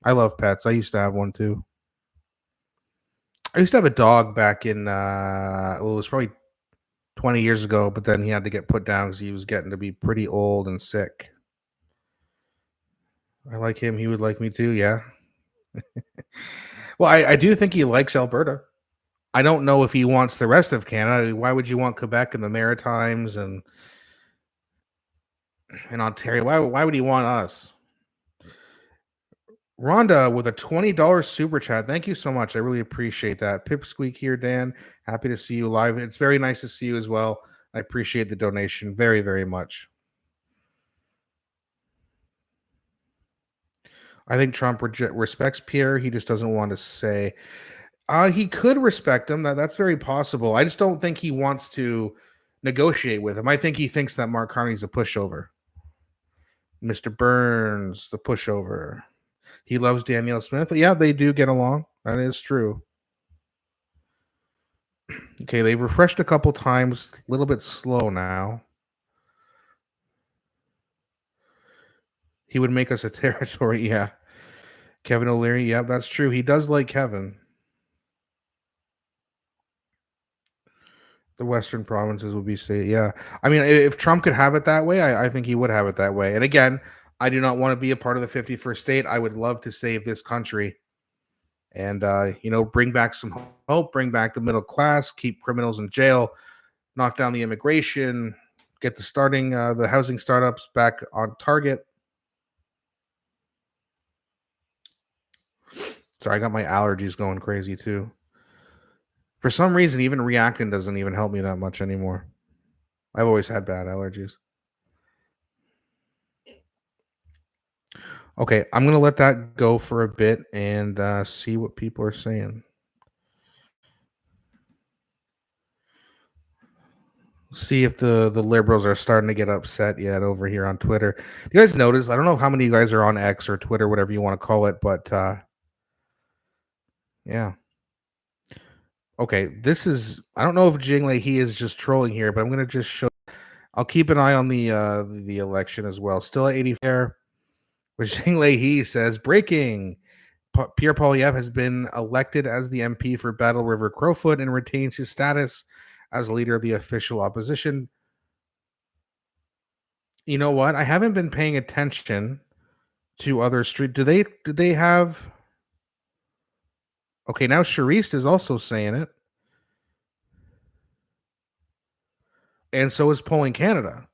I love pets. I used to have one too. I used to have a dog back in. Well, it was probably 20 years ago, but then he had to get put down because he was getting to be pretty old and sick. I like him. He would like me too. Yeah. Well, I do think he likes Alberta. I don't know if he wants the rest of Canada. Why would you want Quebec and the Maritimes and Ontario? Why would he want us? Rhonda with a $20 super chat. Thank you so much. I really appreciate that. Pipsqueak here, Dan. Happy to see you live. It's very nice to see you as well. I appreciate the donation very, very much. I think Trump respects Pierre. He just doesn't want to say. He could respect him. That's very possible. I just don't think he wants to negotiate with him. I think he thinks that Mark Carney's a pushover. Mr. Burns, the pushover. He loves Danielle Smith. Yeah, they do get along. That is true. Okay, they refreshed a couple times. A little bit slow now. He would make us a territory. Yeah. Kevin O'Leary. Yeah, that's true. He does like Kevin. The Western provinces would be state. Yeah. I mean, if Trump could have it that way, I think he would have it that way. And again, I do not want to be a part of the 51st state. I would love to save this country and, bring back some hope, bring back the middle class, keep criminals in jail, knock down the immigration, get the housing startups back on target. Sorry, I got my allergies going crazy too. For some reason, even Reactin doesn't even help me that much anymore. I've always had bad allergies. Okay, I'm going to let that go for a bit and see what people are saying. See if the liberals are starting to get upset yet over here on Twitter. You guys notice? I don't know how many of you guys are on X or Twitter, whatever you want to call it, but yeah. Okay, this is. I don't know if Jinglei he is just trolling here, but I'm gonna just show. I'll keep an eye on the election as well. Still at 80 fair. But Jinglei he says breaking. Pierre Poilievre has been elected as the MP for Battle River Crowfoot and retains his status as leader of the official opposition. You know what? I haven't been paying attention to other street. Do they have? Okay, now Chariste is also saying it, and so is Polling Canada.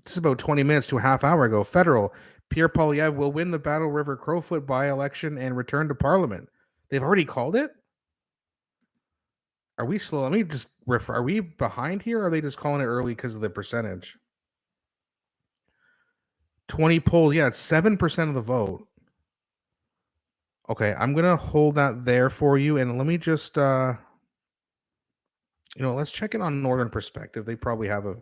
This is about 20 minutes to a half hour ago. Federal Pierre Poilievre will win the Battle River Crowfoot by-election and return to Parliament. They've already called it. Are we slow? Let me just refer. Are we behind here? Or are they just calling it early because of the percentage? 20 polls. Yeah, it's 7% of the vote. Okay, I'm gonna hold that there for you, and let me just let's check it on Northern Perspective. They probably have a.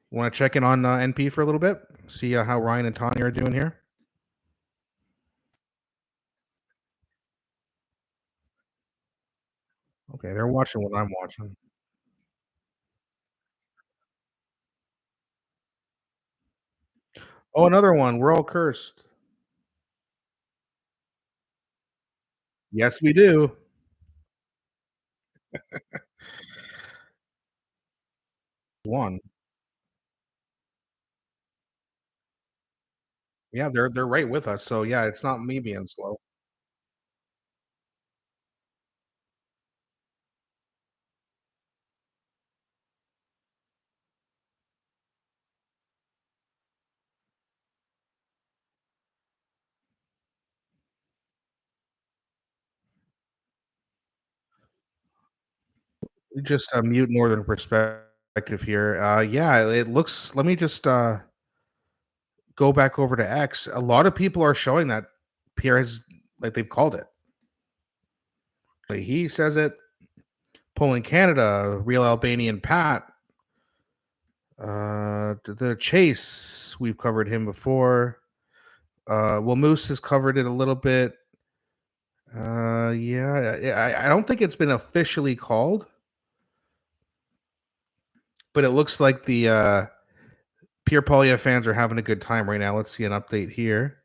Want to check in on NP for a little bit? See how Ryan and Tanya are doing here. Okay, they're watching what I'm watching. Oh, another one. We're all cursed. Yes, we do. One. Yeah, they're right with us. So yeah, it's not me being slow. We just mute Northern Perspective here. Yeah, it looks. Let me just go back over to X. A lot of people are showing that Pierre has, like, they've called it. Like, he says it. Polling Canada, Real Albanian Pat, the Chase. We've covered him before. Well, Moose has covered it a little bit. Yeah, I don't think it's been officially called, but it looks like the Pierre Poilievre fans are having a good time right now. Let's see an update here.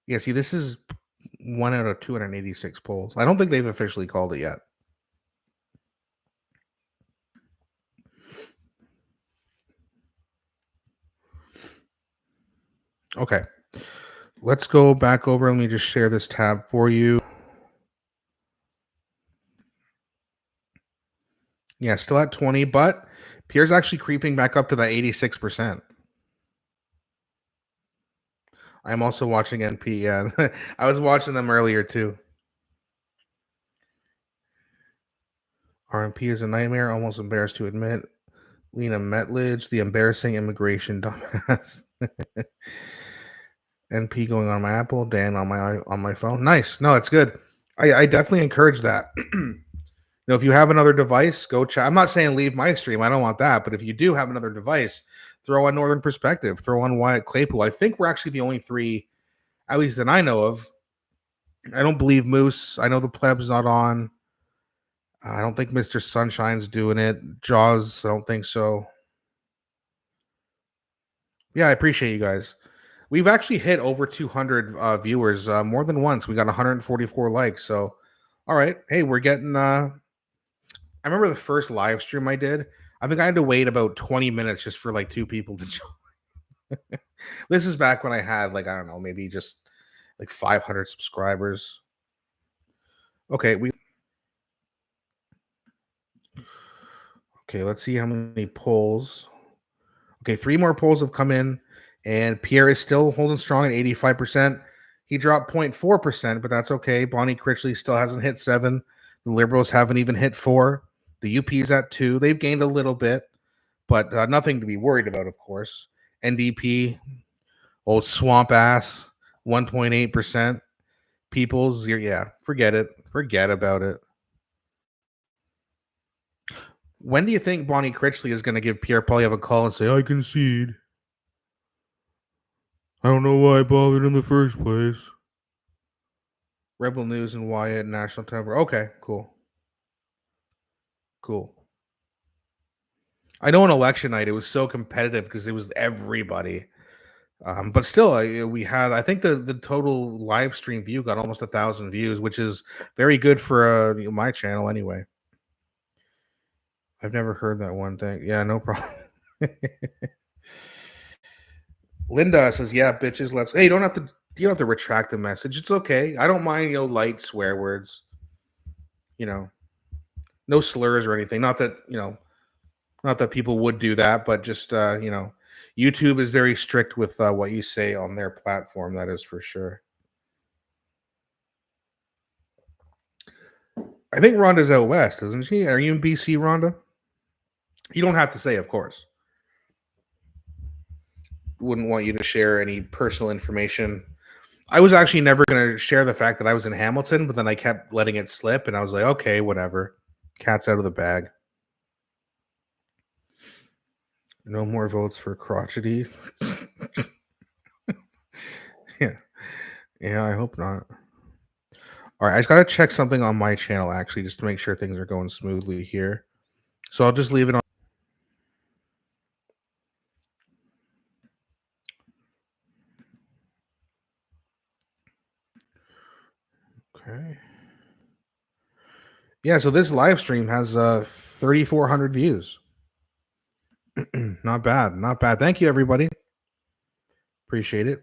Yeah, see, this is 1 out of 286 polls. I don't think they've officially called it yet. Okay, let's go back over. Let me just share this tab for you. Yeah, still at 20, but Pierre's actually creeping back up to that 86%. I'm also watching NP. Yeah, I was watching them earlier too. RMP is a nightmare. Almost embarrassed to admit. Lena Metledge, the embarrassing immigration dumbass. NP going on my Apple, Dan on my phone. Nice. No, that's good. I definitely encourage that. If you have another device, go chat. I'm not saying leave my stream. I don't want that. But if you do have another device, throw on Northern Perspective, throw on Wyatt Claypool. I think we're actually the only three, at least that I know of. I don't believe Moose. I know the pleb's not on. I don't think Mr. Sunshine's doing it. Jaws, I don't think so. Yeah, I appreciate you guys. We've actually hit over 200 viewers more than once. We got 144 likes. So, all right. Hey, we're getting. I remember the first live stream I did. I think I had to wait about 20 minutes just for like two people to join. This is back when I had, like, I don't know, maybe just like 500 subscribers. Okay, let's see how many polls. Okay, three more polls have come in, and Pierre is still holding strong at 85%. He dropped 0.4%, but that's okay. Bonnie Critchley still hasn't hit 7. The Liberals haven't even hit 4. The UP is at 2. They've gained a little bit, but nothing to be worried about, of course. NDP, old swamp ass, 1.8%. people's. Yeah, forget it. Forget about it. When do you think Bonnie Critchley is going to give Pierre Poilievre a call and say, I concede? I don't know why I bothered in the first place. Rebel News and Wyatt, National Tower. Okay, cool. Cool. I know on election night it was so competitive because it was everybody. But still, we had, I think the total live stream view got almost 1,000 views, which is very good for my channel anyway. I've never heard that one thing. Yeah, no problem. Linda says, "Yeah, bitches, let's." Hey, you don't have to retract the message. It's okay. I don't mind, light swear words. No slurs or anything. Not that people would do that, but just YouTube is very strict with what you say on their platform. That is for sure. I think Rhonda's out west, isn't she? Are you in BC, Rhonda? You don't have to say, of course. Wouldn't want you to share any personal information. I was actually never going to share the fact that I was in Hamilton, but then I kept letting it slip, and I was like, okay, whatever. Cat's out of the bag. No more votes for crotchety. Yeah, I hope not. All right, I just got to check something on my channel, actually, just to make sure things are going smoothly here. So I'll just leave it on. Okay. Yeah, so this live stream has 3,400 views. Not bad. Not bad. Thank you, everybody. Appreciate it.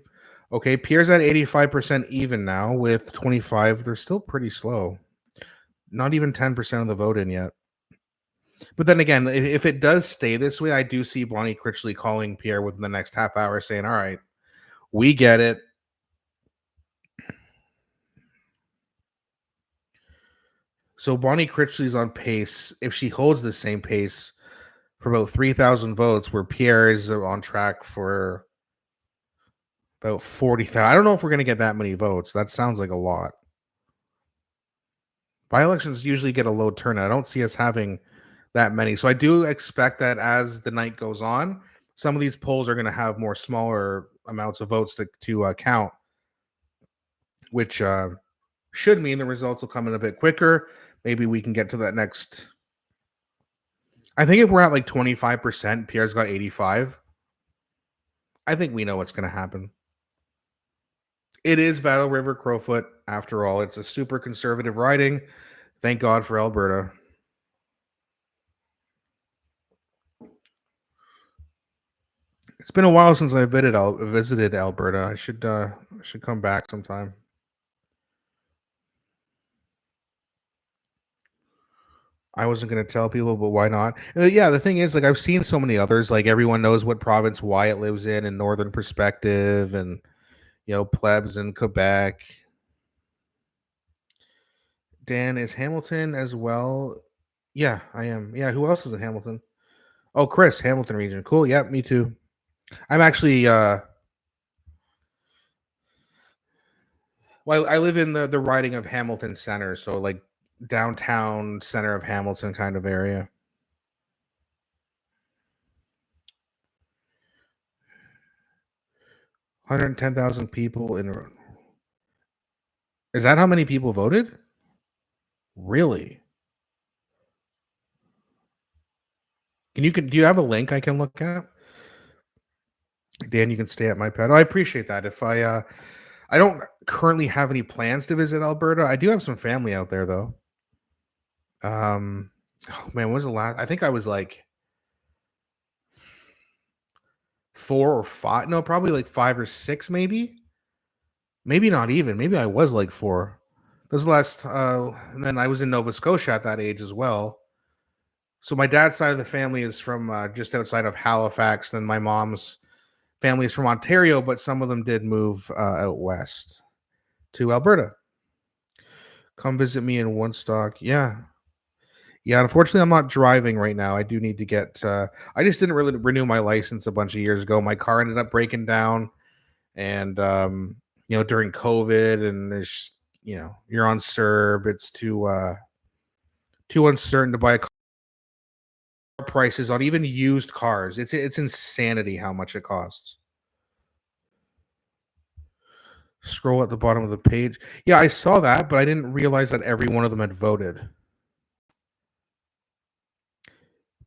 Okay, Pierre's at 85% even now with 25. They're still pretty slow. Not even 10% of the vote in yet. But then again, if it does stay this way, I do see Bonnie Critchley calling Pierre within the next half hour saying, all right, we get it. So Bonnie Critchley's on pace. If she holds the same pace for about 3,000 votes, where Pierre is on track for about 40,000. I don't know if we're going to get that many votes. That sounds like a lot. By-elections usually get a low turnout. I don't see us having that many. So I do expect that as the night goes on, some of these polls are going to have more smaller amounts of votes to count, which should mean the results will come in a bit quicker. Maybe we can get to that next. I think if we're at like 25%, Pierre's got 85. I think we know what's going to happen. It is Battle River Crowfoot, after all. It's a super conservative riding. Thank God for Alberta. It's been a while since I visited Alberta. I should come back sometime. I wasn't going to tell people, but why not? Yeah, the thing is, like, I've seen so many others. Like, everyone knows what province Wyatt lives in Northern Perspective, and plebs in Quebec. Dan, is Hamilton as well? Yeah, I am. Yeah, who else is in Hamilton? Oh, Chris, Hamilton region. Cool. Yeah, me too. I'm actually well, I live in the riding of Hamilton Center, so like downtown center of Hamilton kind of area. 110,000 people in. Is that how many people voted? Really? Do you have a link I can look at? Dan, you can stay at my pad. Oh, I appreciate that. If I don't currently have any plans to visit Alberta. I do have some family out there though. Oh man, when was the last? I think I was like 4 or 5. No, probably like 5 or 6, maybe. Maybe not even. Maybe I was like 4. Those last, and then I was in Nova Scotia at that age as well. So my dad's side of the family is from just outside of Halifax. Then my mom's family is from Ontario, but some of them did move out west to Alberta. Come visit me in Woodstock. Yeah. Unfortunately, I'm not driving right now. I do need to get. I just didn't really renew my license a bunch of years ago. My car ended up breaking down, and during COVID, and you're on CERB. It's too uncertain to buy a car. Prices on even used cars. It's insanity how much it costs. Scroll at the bottom of the page. Yeah, I saw that, but I didn't realize that every one of them had voted.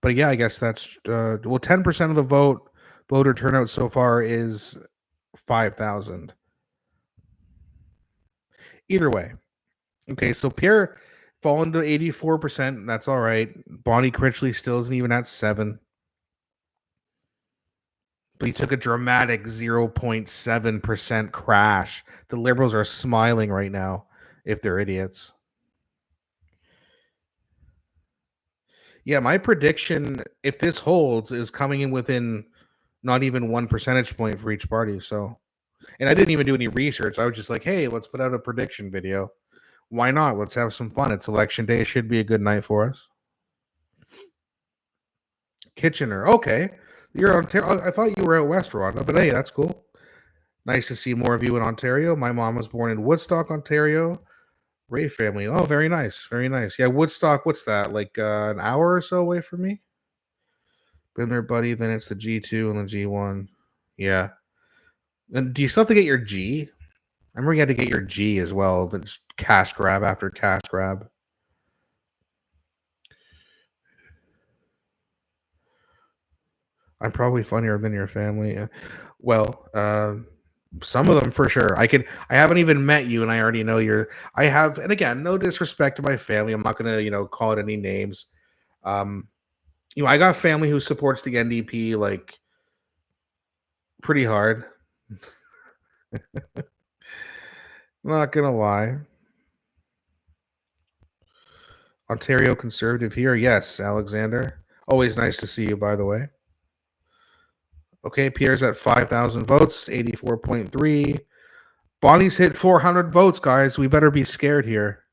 But yeah, I guess that's 10% of the voter turnout so far is 5,000. Either way, okay. So Pierre fallen to 84%. That's all right. Bonnie Critchley still isn't even at 7, but he took a dramatic 0.7% crash. The Liberals are smiling right now, if they're idiots. Yeah, my prediction, if this holds, is coming in within not even 1 percentage point for each party. So, and I didn't even do any research. I was just like, hey, let's put out a prediction video. Why not? Let's have some fun. It's election day. It should be a good night for us. Kitchener. Okay. You're Ontario. I thought you were out west, Rhonda, but hey, that's cool. Nice to see more of you in Ontario. My mom was born in Woodstock, Ontario. Ray family. Oh, very nice. Very nice. Yeah, Woodstock, what's that? Like an hour or so away from me? Been there, buddy. Then it's the G2 and the G1. Yeah. And do you still have to get your G? I remember you had to get your G as well. That's cash grab after cash grab. I'm probably funnier than your family. Well, some of them for sure. I haven't even met you, and I already know you're. I have, and again, no disrespect to my family. I'm not gonna, call it any names. Um, I got family who supports the NDP like pretty hard. Not gonna lie. Ontario Conservative here. Yes, Alexander. Always nice to see you, by the way. Okay, Pierre's at 5,000 votes, 84.3. Bonnie's hit 400 votes, guys. We better be scared here.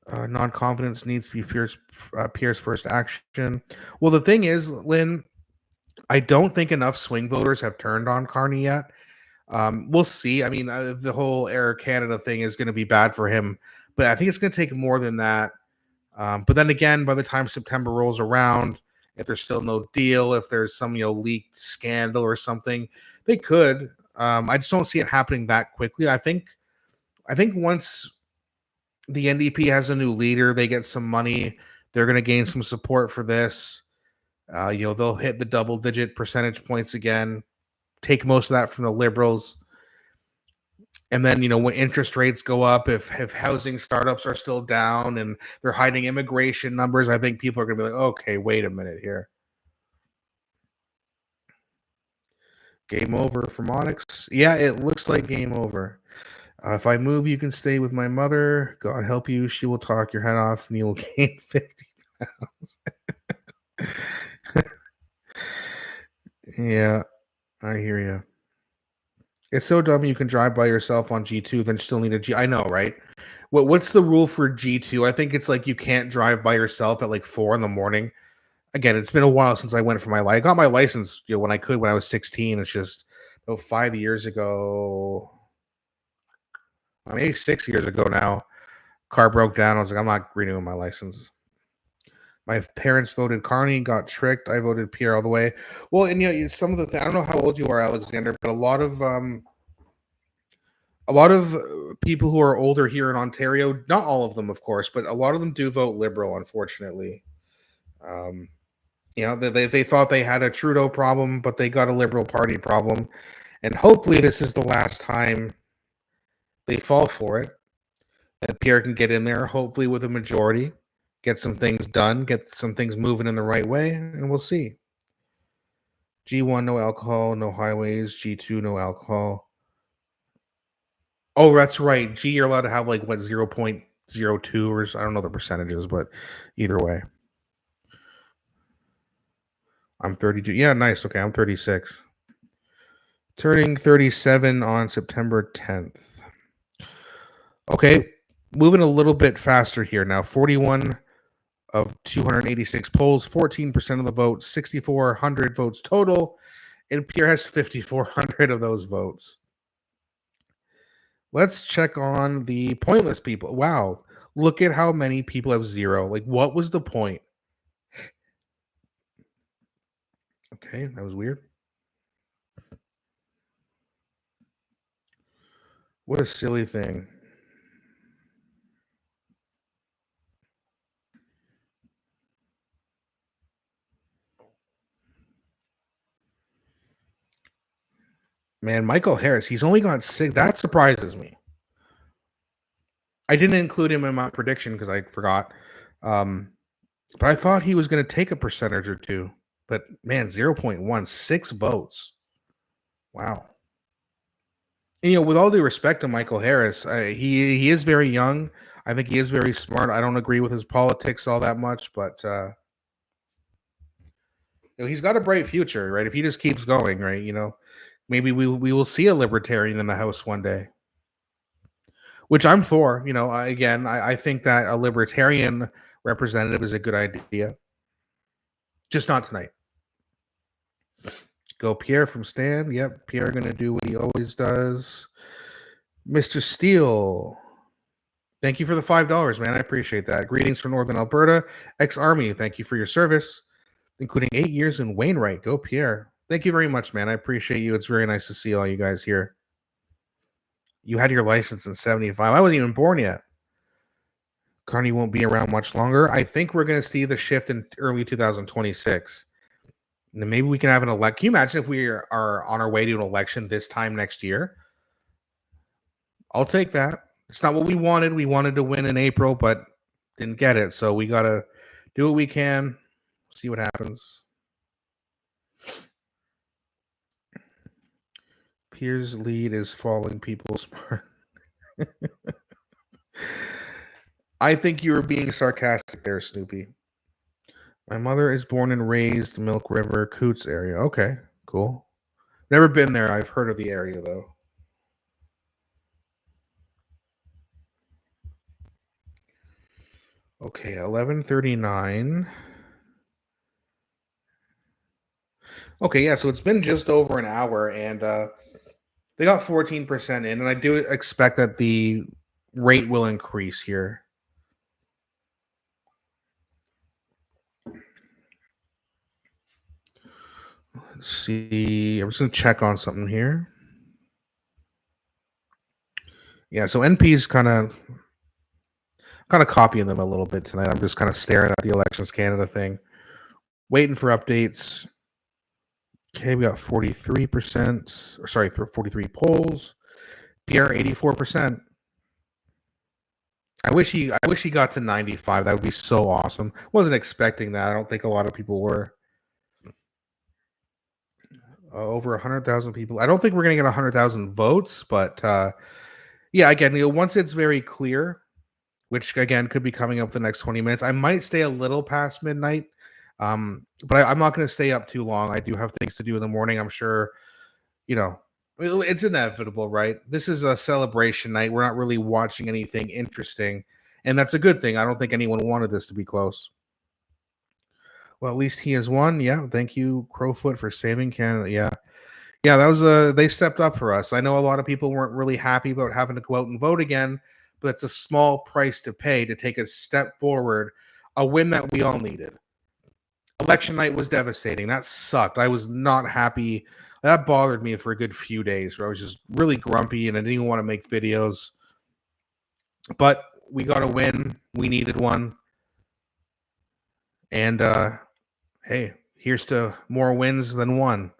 Non-confidence needs to be Pierre's first action. Well, the thing is, Lynn, I don't think enough swing voters have turned on Carney yet. We'll see. I mean, the whole Air Canada thing is going to be bad for him, but I think it's going to take more than that. But then again, by the time September rolls around, if there's still no deal, if there's some leaked scandal or something, they could. I just don't see it happening that quickly. I think once the NDP has a new leader, they get some money, they're going to gain some support for this. They'll hit the double-digit percentage points again, take most of that from the Liberals. And then, when interest rates go up, if housing startups are still down and they're hiding immigration numbers, I think people are going to be like, okay, wait a minute here. Game over from Onyx. Yeah, it looks like game over. If I move, you can stay with my mother. God help you. She will talk your head off and you'll gain 50 pounds. Yeah, I hear you. It's so dumb you can drive by yourself on G2, then still need a G. I know, right? What's the rule for G2? I think it's like you can't drive by yourself at like 4 in the morning. Again, it's been a while since I went for my license. I got my license when I was 16. It's just 5 years ago, maybe 6 years ago now. Car broke down. I was like, I'm not renewing my license. My parents voted Carney, got tricked. I voted Pierre all the way. Well, and some of the I don't know how old you are, Alexander, but a lot of people who are older here in Ontario, not all of them, of course, but a lot of them do vote Liberal, unfortunately. They thought they had a Trudeau problem, but they got a Liberal Party problem. And hopefully this is the last time they fall for it. And Pierre can get in there, hopefully with a majority, get some things done, get some things moving in the right way, and we'll see. G1, no alcohol, no highways. G2, no alcohol. Oh, that's right. G, you're allowed to have 0.02 or I don't know the percentages, but either way. I'm 32. Yeah, nice. Okay, I'm 36. Turning 37 on September 10th. Okay, moving a little bit faster here now. 41 of 286 polls, 14% of the vote, 6,400 votes total. And Pierre has 5,400 of those votes. Let's check on the pointless people. Wow. Look at how many people have 0. Like, what was the point? Okay, that was weird. What a silly thing. Man, Michael Harris, he's only got 6. That surprises me. I didn't include him in my prediction because I forgot. But I thought he was going to take a percentage or two. But man, 0.1, 6 votes. Wow. And, with all due respect to Michael Harris, he is very young. I think he is very smart. I don't agree with his politics all that much, but he's got a bright future, right? If he just keeps going, right? Maybe we will see a libertarian in the House one day, which I'm for. I think that a libertarian representative is a good idea, just not tonight. Go Pierre from Stan. Yep, Pierre going to do what he always does. Mr. Steele, thank you for the $5, man. I appreciate that. Greetings from Northern Alberta. Ex-Army, thank you for your service, including 8 years in Wainwright. Go Pierre. Thank you very much, man. I appreciate you. It's very nice to see all you guys here. You had your license in 75. I wasn't even born yet. Carney won't be around much longer. I think we're going to see the shift in early 2026. And then maybe we can have an election. Can you imagine if we are on our way to an election this time next year? I'll take that. It's not what we wanted. We wanted to win in April, but didn't get it. So we got to do what we can. See what happens. Pierre's lead is falling people smart. I think you were being sarcastic there, Snoopy. My mother is born and raised Milk River, Coots area. Okay, cool. Never been there. I've heard of the area, though. Okay, 11:39. Okay, yeah, so it's been just over an hour, and they got 14% in, and I do expect that the rate will increase here. Let's see. I'm just going to check on something here. Yeah, so NP's kind of copying them a little bit tonight. I'm just kind of staring at the Elections Canada thing, waiting for updates. Okay, we got 43%, or sorry, 43 polls. Pierre 84%. I wish he got to 95. That would be so awesome. Wasn't expecting that. I don't think a lot of people were. Over 100,000 people. I don't think we're going to get 100,000 votes, but yeah, again, once it's very clear, which again could be coming up the next 20 minutes, I might stay a little past midnight, but I'm not going to stay up too long. I do have things to do in the morning. I'm sure, it's inevitable, right? This is a celebration night. We're not really watching anything interesting, and that's a good thing. I don't think anyone wanted this to be close. Well, at least he has won. Yeah, thank you, Crowfoot, for saving Canada. Yeah, that was they stepped up for us. I know a lot of people weren't really happy about having to go out and vote again, but it's a small price to pay to take a step forward, a win that we all needed. Election night was devastating. That sucked. I was not happy. That bothered me for a good few days where I was just really grumpy and I didn't even want to make videos. But we got a win. We needed one. And hey, here's to more wins than one.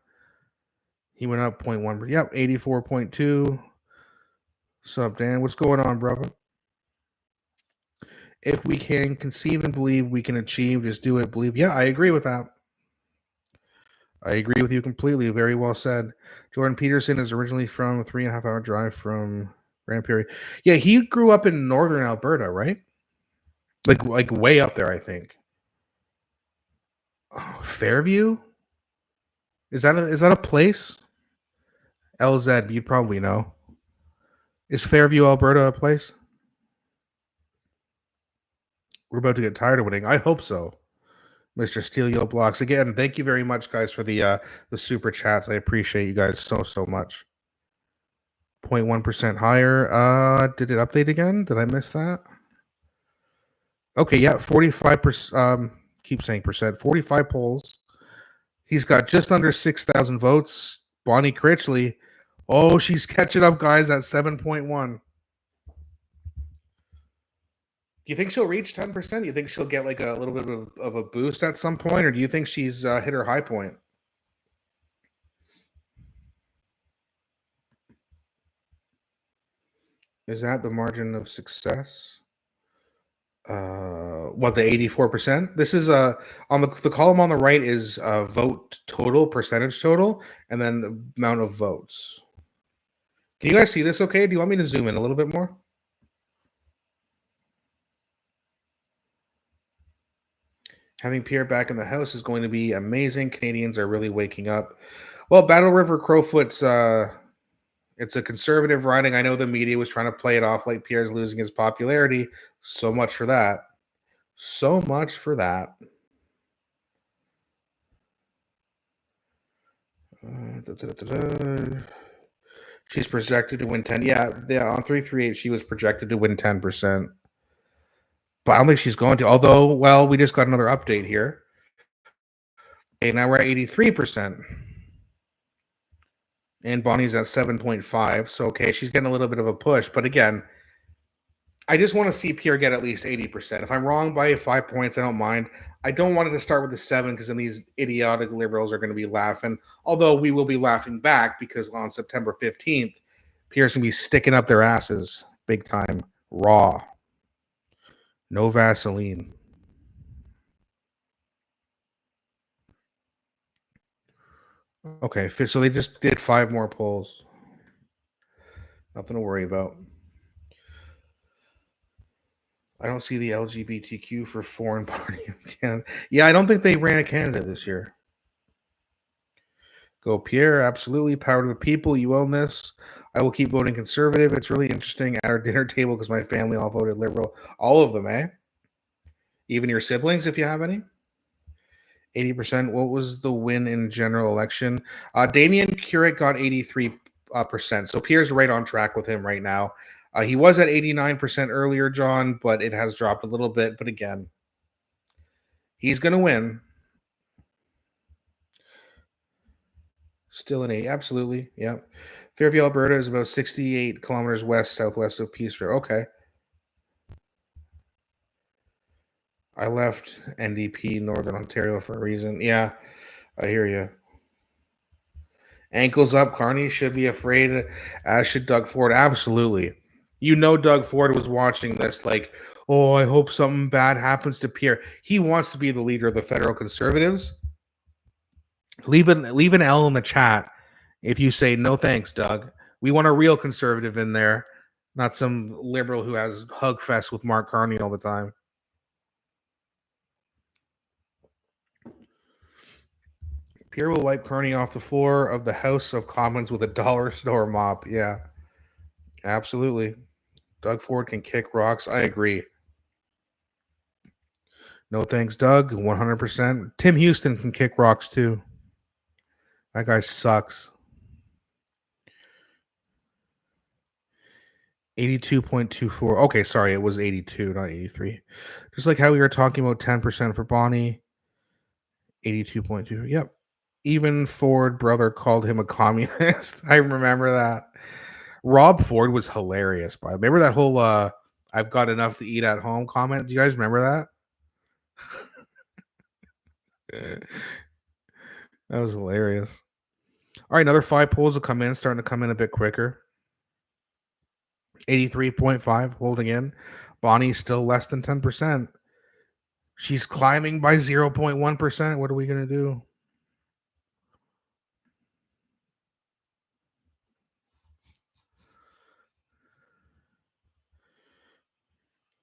He went up 0.1. Yep, 84.2. What's up, Dan? What's going on, brother? If we can conceive and believe we can achieve, just do it. Believe. Yeah, I agree with that. I agree with you completely. Very well said. Jordan Peterson is originally from a 3.5 hour drive from Grand Prairie. Yeah, he grew up in northern Alberta, right? Like way up there, I think. Oh, Fairview? Is that a place? LZ, you'd probably know. Is Fairview, Alberta a place? We're about to get tired of winning. I hope so. Mr. Steal Your Blocks. Again, thank you very much, guys, for the super chats. I appreciate you guys so much. 0.1% higher. Did it update again? Did I miss that? Okay, yeah, 45%. Keep saying percent. 45 polls. He's got just under 6,000 votes. Bonnie Critchley. Oh, she's catching up, guys, at 7.1. Do you think she'll reach 10%? Do you think she'll get like a little bit of a boost at some point, or do you think she's hit her high point? Is that the margin of success? What, the 84%? This is on the column on the right is vote total, percentage total, and then the amount of votes. Can you guys see this okay? Do you want me to zoom in a little bit more? Having Pierre back in the house is going to be amazing. Canadians are really waking up. Well, Battle River Crowfoot's it's a conservative riding. I know the media was trying to play it off like Pierre's losing his popularity. So much for that. So much for that. She's projected to win 10. Yeah, on 338, she was projected to win 10%. But I don't think she's going to. Although, well, we just got another update here. Okay, now we're at 83%. And Bonnie's at 7.5. So, okay, she's getting a little bit of a push. But again, I just want to see Pierre get at least 80%. If I'm wrong by 5 points, I don't mind. I don't want it to start with a 7 because then these idiotic liberals are going to be laughing. Although we will be laughing back because on September 15th, Pierre's going to be sticking up their asses big time, raw. No Vaseline. Okay, so they just did 5 more polls. Nothing to worry about. I don't see the LGBTQ for foreign party of Canada. Yeah, I don't think they ran a candidate this year. Go Pierre, absolutely. Power to the people. You own this. I will keep voting conservative. It's really interesting at our dinner table because my family all voted liberal. All of them, eh? Even your siblings, if you have any? 80%. What was the win in general election? Damien Curate got 83%. So Pierre's right on track with him right now. He was at 89% earlier, John, but it has dropped a little bit. But again, he's going to win. Still an 8. Absolutely. Yeah. Fairview, Alberta is about 68 kilometers southwest of Peace River. Okay. I left NDP, Northern Ontario, for a reason. Yeah, I hear you. Ankles up. Carney should be afraid, as should Doug Ford. Absolutely. You know, Doug Ford was watching this like, oh, I hope something bad happens to Pierre. He wants to be the leader of the federal conservatives. Leave an L in the chat if you say no thanks, Doug. We want a real conservative in there, not some liberal who has hug fest with markcarney all the time. Pierre will wipe Carney off the floor of the House of Commons with a dollar store mop. Yeah, absolutely. Doug Ford can kick rocks. I agree. No thanks, Doug. 100%. Tim Houston can kick rocks too. That guy sucks. 82.24. Okay, sorry, it was 82, not 83. Just like how we were talking about 10% for Bonnie. 82.2. Yep. Even Ford brother called him a communist. I remember that. Rob Ford was hilarious, by the way. Remember that whole I've got enough to eat at home comment? Do you guys remember that? That was hilarious. All right, another 5 polls will come in, starting to come in a bit quicker. 83.5 holding in. Bonnie's still less than 10%. She's climbing by 0.1%. What are we going to do?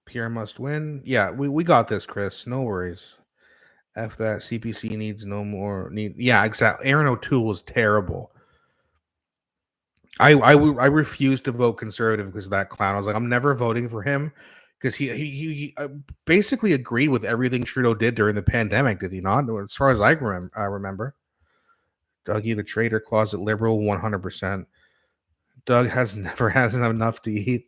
Pierre must win. Yeah, we got this, Chris. No worries. F that. CPC needs no more. Yeah, exactly. Aaron O'Toole was terrible. I refused to vote conservative because of that clown. I was like, I'm never voting for him. because he basically agreed with everything Trudeau did during the pandemic, did he not? As far as I remember. Dougie the traitor, closet liberal, 100%. Doug has never has enough to eat.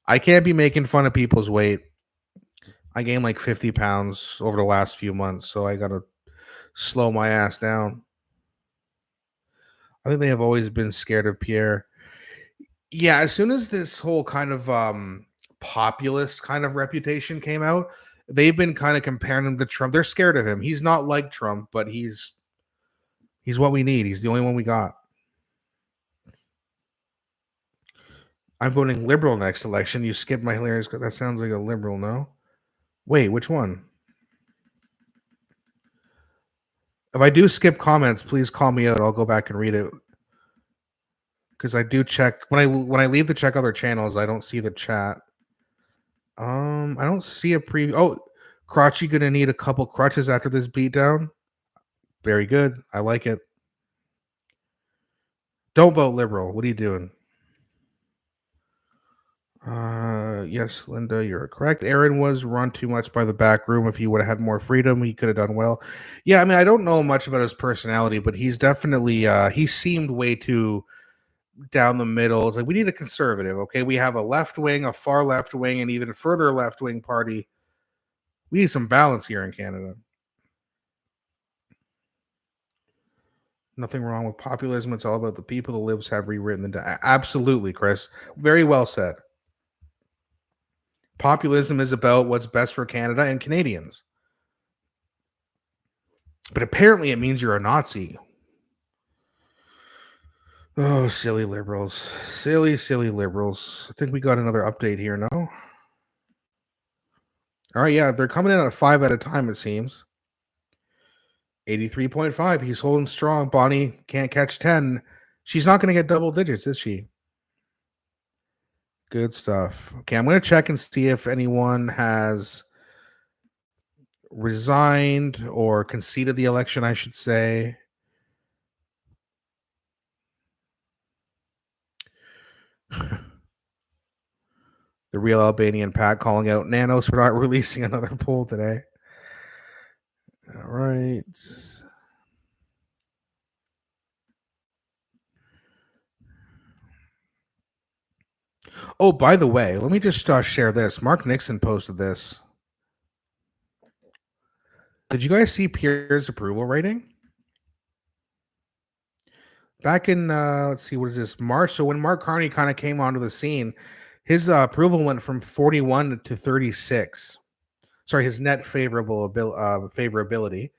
I can't be making fun of people's weight. I gained like 50 pounds over the last few months, so I gotta slow my ass down. I think they have always been scared of Pierre. Yeah, as soon as this whole kind of populist kind of reputation came out, they've been kind of comparing him to Trump. They're scared of him. He's not like Trump, but he's what we need. He's the only one we got. I'm voting liberal next election. You skipped my hilarious. That sounds like a liberal, no? Wait, which one? If I do skip comments, please call me out. I'll go back and read it. Because I do check when I leave to check other channels, I don't see the chat. I don't see a preview. Oh, Crotchy gonna need a couple crutches after this beatdown. Very good. I like it. Don't vote liberal. What are you doing? Yes, Linda, you're correct. Aaron was run too much by the back room. If he would have had more freedom, he could have done well. Yeah, I mean, I don't know much about his personality, but he's definitely he seemed way too down the middle. It's like we need a conservative. Okay, we have a left wing, a far left wing, and even further left wing party. We need some balance here in Canada. Nothing wrong with populism. It's all about the people. The libs have rewritten the. Absolutely, Chris. Very well said. Populism is about what's best for Canada and Canadians. But apparently it means you're a Nazi. Oh, silly liberals. Silly, silly liberals. I think we got another update here, no? All right, yeah, they're coming in at 5 at a time, it seems. 83.5. He's holding strong. Bonnie can't catch 10. She's not going to get double digits, is she? Good stuff. Okay, I'm going to check and see if anyone has resigned or conceded the election, I should say. The real Albanian Pat calling out Nanos for not releasing another poll today. All right. Oh, by the way, let me just share this. Mark Nixon posted this. Did you guys see Pierre's approval rating? Back in, let's see, what is this, March? So when markcarney kind of came onto the scene, his approval went from 41 to 36. Sorry, his net favorability.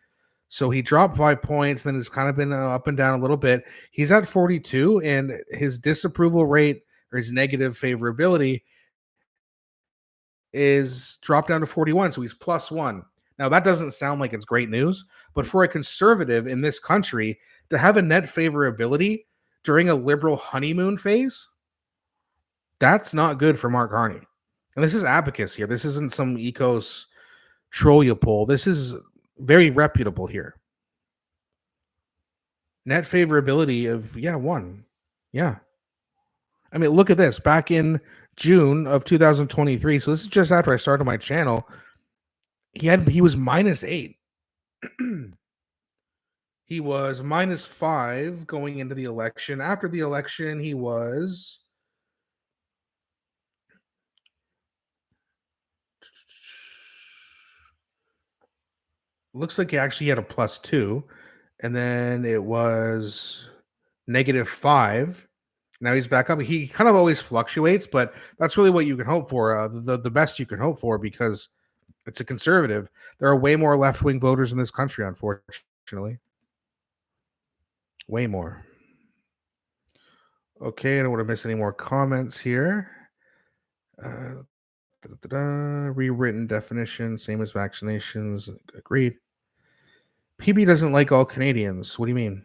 So he dropped 5 points, then it's kind of been up and down a little bit. He's at 42, and his disapproval rate or his negative favorability is dropped down to 41. So he's +1. Now, that doesn't sound like it's great news, but for a conservative in this country to have a net favorability during a liberal honeymoon phase, that's not good for markcarney. And this is Abacus here. This isn't some Ecos Trolia poll. This is very reputable here. Net favorability of 1. Yeah. I mean, look at this. Back in June of 2023, so this is just after I started my channel, he was -8. He was -5 going into the election. After the election, he was looks like he actually had a +2, and then it was -5. Now he's back up. He kind of always fluctuates, but that's really what you can hope for. The best you can hope for, because it's a conservative. There are way more left-wing voters in this country, unfortunately. Way more. Okay, I don't want to miss any more comments here. Rewritten definition, same as vaccinations. Agreed. PB doesn't like all Canadians. What do you mean?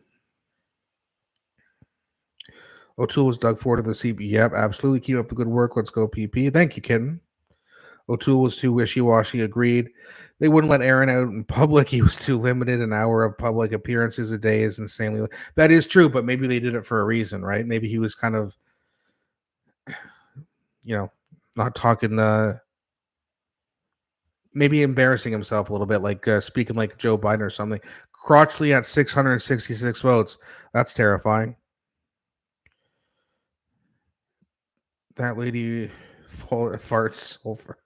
O'Toole was dug forward to the CB. Yep, absolutely. Keep up the good work. Let's go, PP. Thank you, kitten. O'Toole was too wishy-washy. Agreed. They wouldn't let Aaron out in public. He was too limited. An hour of public appearances a day is insanely. That is true, but maybe they did it for a reason, right? Maybe he was kind of you know, not talking maybe embarrassing himself a little bit, like speaking like Joe Biden or something. Crotchley at 666 votes. That's terrifying. That lady farts sulfur.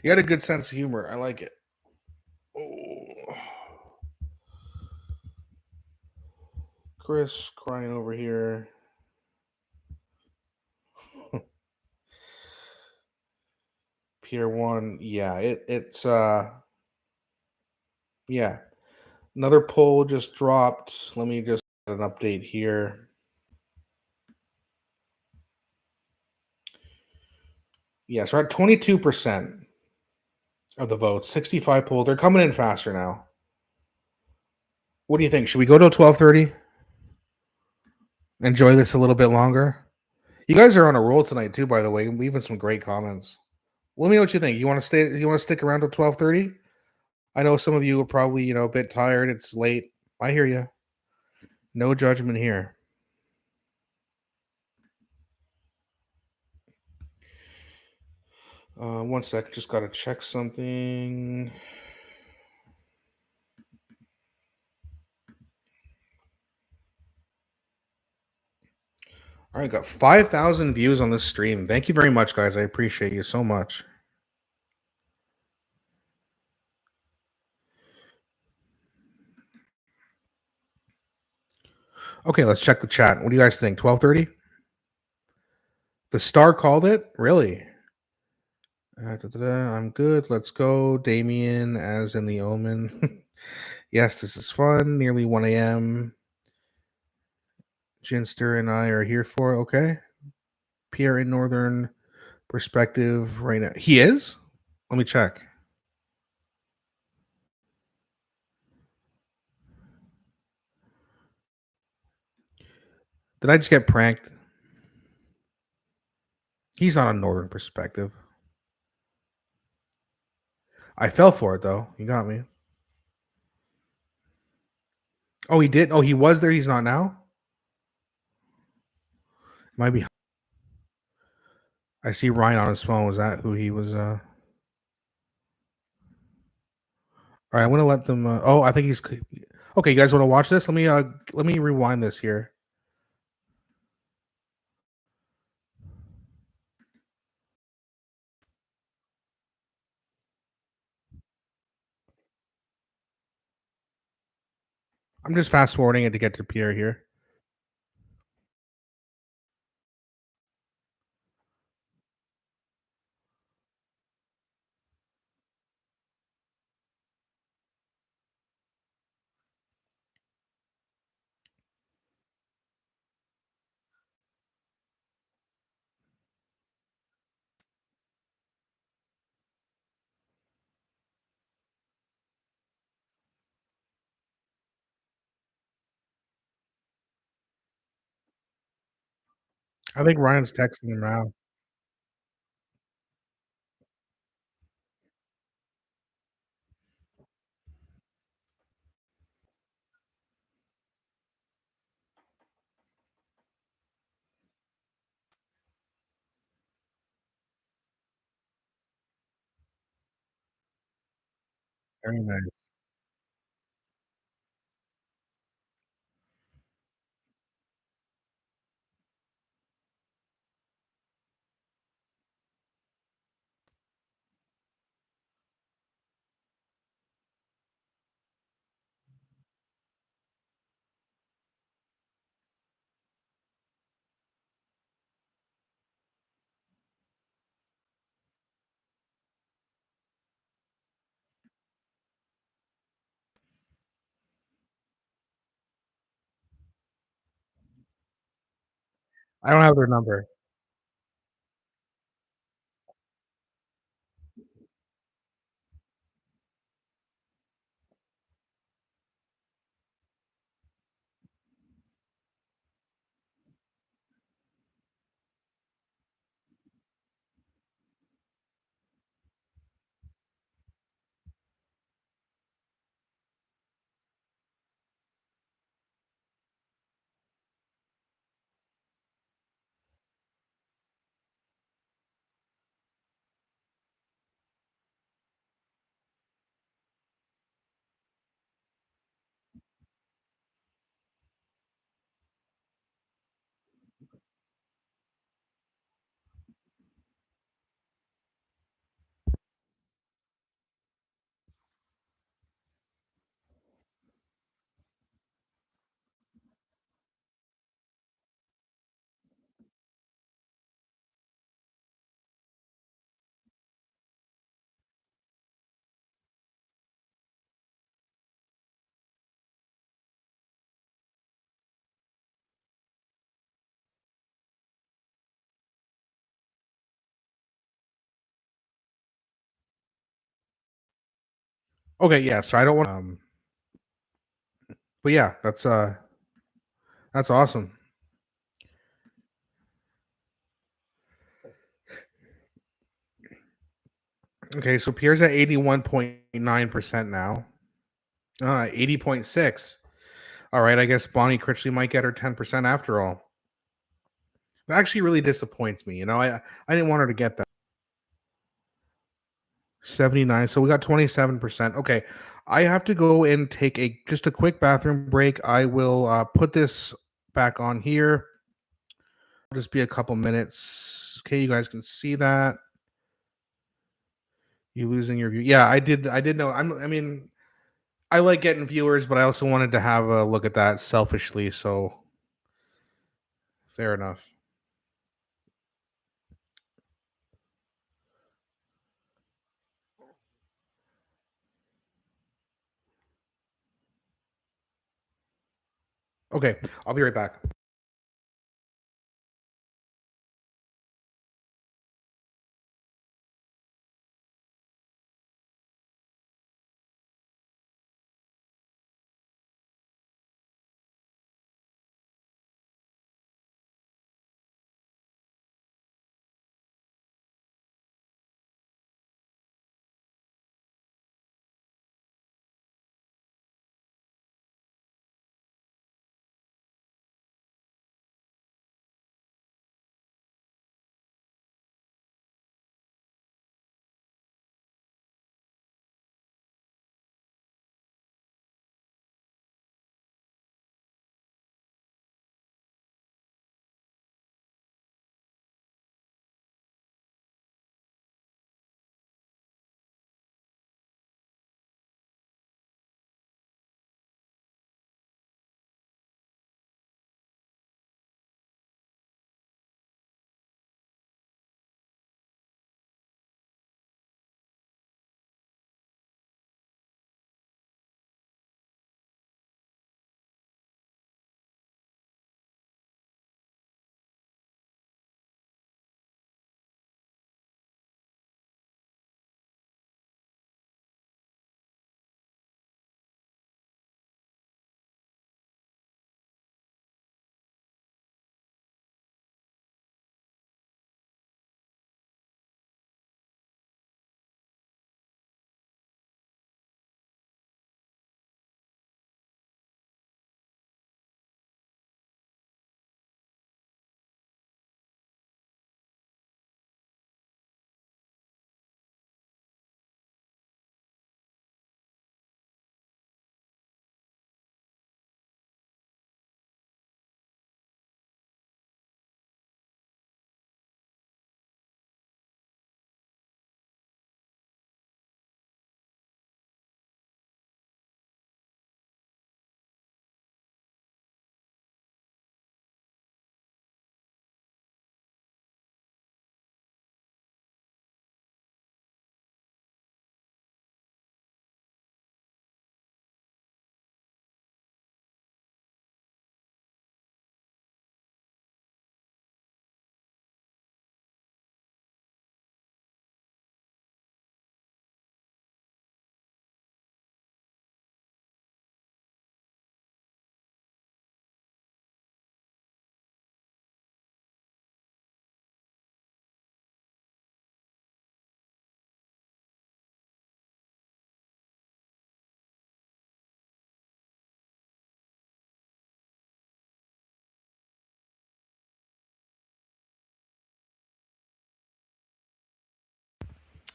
You had a good sense of humor. I like it. Oh, Chris crying over here. Pierre one. Yeah, it's yeah. Another poll just dropped. Let me just get an update here. Yes, we're at 22% of the votes. 65 polls. They're coming in faster now. What do you think? Should we go to 12:30? Enjoy this a little bit longer. You guys are on a roll tonight too, by the way. Leaving some great comments. Let me know what you think. You want to stay? You want to stick around till 12:30? I know some of you are probably a bit tired. It's late. I hear you. No judgment here. One sec. Just gotta check something. All right, got 5,000 views on this stream. Thank you very much, guys. I appreciate you so much. Okay, let's check the chat. What do you guys think? 12:30? The star called it? Really? I'm good. Let's go. Damien, as in the Omen. Yes, this is fun. Nearly 1 a.m. Ginster and I are here for. Okay. Pierre in Northern Perspective right now. He is? Let me check. Did I just get pranked? He's not a Northern Perspective. I fell for it, though. You got me. Oh, he did? Oh, he was there. He's not now? Might be. I see Ryan on his phone. Was that who he was? All right, I'm gonna let them. Oh, I think he's. Okay, you guys want to watch this? Let me rewind this here. I'm just fast forwarding it to get to Pierre here. I think Ryan's texting him now. Very nice. I don't have their number. Okay, yeah. So I don't want. But yeah, that's awesome. Okay, so Pierre's at 81.9% now. 80.6. All right, I guess Bonnie Critchley might get her 10% after all. That actually really disappoints me. I didn't want her to get that. 79. So we got 27%. Okay. I have to go and take just a quick bathroom break. I will put this back on here. Just be a couple minutes. Okay, you guys can see that. You losing your view. Yeah, I did know. I mean, I like getting viewers, but I also wanted to have a look at that selfishly, so fair enough. Okay, I'll be right back.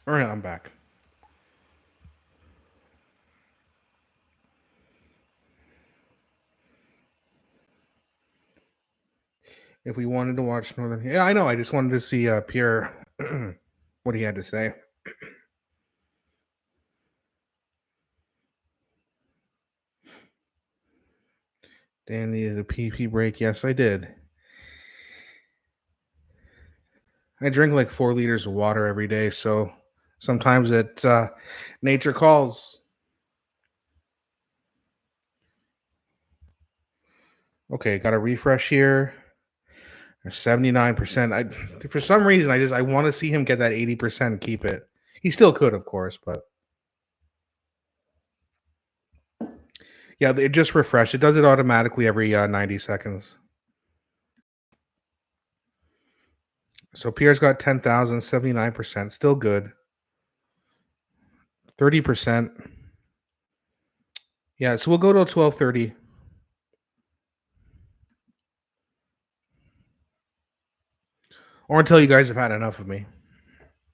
All right, I'm back. If we wanted to watch Northern, yeah, I know. I just wanted to see Pierre, what he had to say. Dan needed a pee break. Yes, I did. I drink like 4 liters of water every day, so sometimes nature calls. Okay, got a refresh here. 79%. I For some reason I want to see him get that 80%, keep it. He still could, of course, but Yeah, it just refreshed. It does it automatically every 90 seconds. So Pierre's got 10,000, 79%. Still good. 30%. Yeah, so we'll go till 12:30. Or until you guys have had enough of me.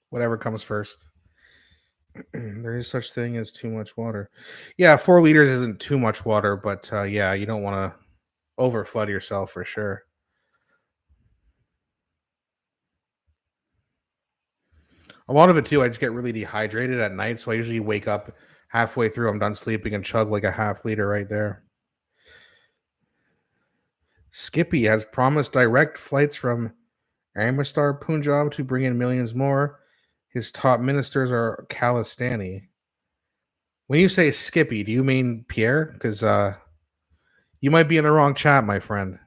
Whatever comes first. There is such thing as too much water. Yeah, 4 liters isn't too much water, but yeah, you don't want to overflood yourself for sure. A lot of it too, I just get really dehydrated at night, so I usually wake up halfway through. I'm done sleeping and chug like a half liter right there. Skippy has promised direct flights from Amritsar, Punjab to bring in millions more. His top ministers are Khalistani. When you say Skippy, do you mean Pierre? Because you might be in the wrong chat, my friend.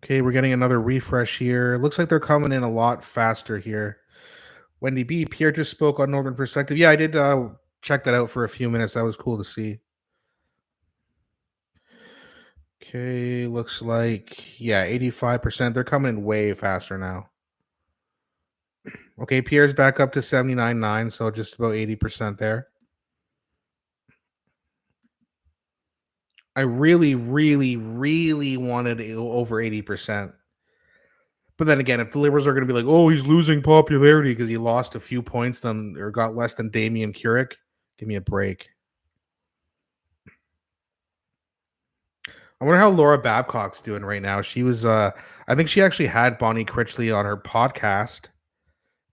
Okay, we're getting another refresh here. Looks like they're coming in a lot faster here. Wendy B. Pierre just spoke on Northern Perspective. Yeah, I did check that out for a few minutes. That was cool to see. Okay, looks like, yeah, 85%. They're coming in way faster now. Okay, Pierre's back up to 79.9, so just about 80% there. I really, really, really wanted over 80%. But then again, if the Liberals are going to be like, oh, he's losing popularity because he lost a few points then or got less than Damian Keurig, give me a break. I wonder how Laura Babcock's doing right now. She was, I think she actually had Bonnie Critchley on her podcast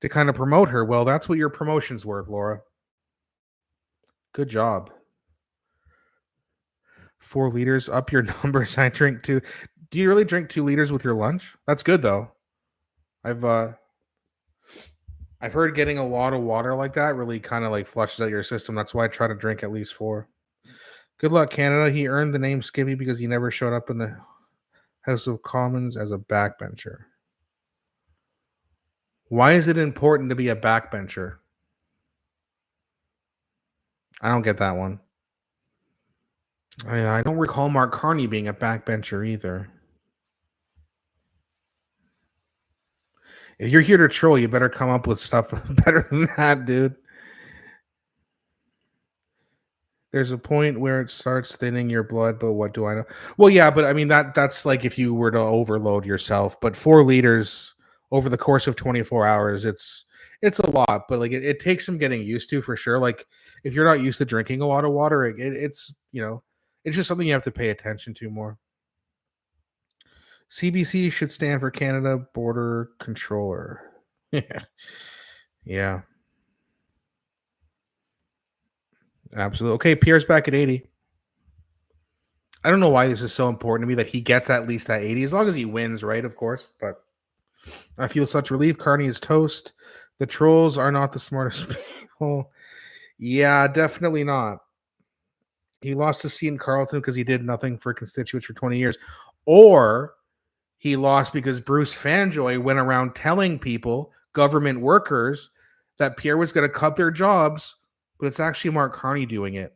to kind of promote her. Well, that's what your promotion's worth, Laura. Good job. 4 liters, up your numbers. I drink two. Do you really drink 2 liters with your lunch? That's good though. I've uh I've heard getting a lot of water like that really kind of like flushes out your system. That's why I try to drink at least 4. Good luck, Canada. He earned the name Skippy because he never showed up in the House of Commons as a backbencher. Why is it important to be a backbencher? I don't get that one. I don't recall Mark Carney being a backbencher either. If you're here to troll, you better come up with stuff better than that, dude. There's a point where it starts thinning your blood, but what do I know? Well, yeah, but I mean that's like if you were to overload yourself. But 4 liters over the course of 24 hours, it's a lot. But like it takes some getting used to for sure. Like if you're not used to drinking a lot of water, it's it's just something you have to pay attention to more. CBC should stand for Canada Border Controller. Yeah, absolutely. Okay, Pierre's back at 80. I don't know why this is so important to me that he gets at least that 80, as long as he wins, right? Of course. But I feel such relief. Carney is toast. The trolls are not the smartest people. Yeah, definitely not. He lost his seat in Carleton because he did nothing for constituents for 20 years. Or he lost because Bruce Fanjoy went around telling people, government workers, that Pierre was going to cut their jobs, but it's actually Mark Carney doing it.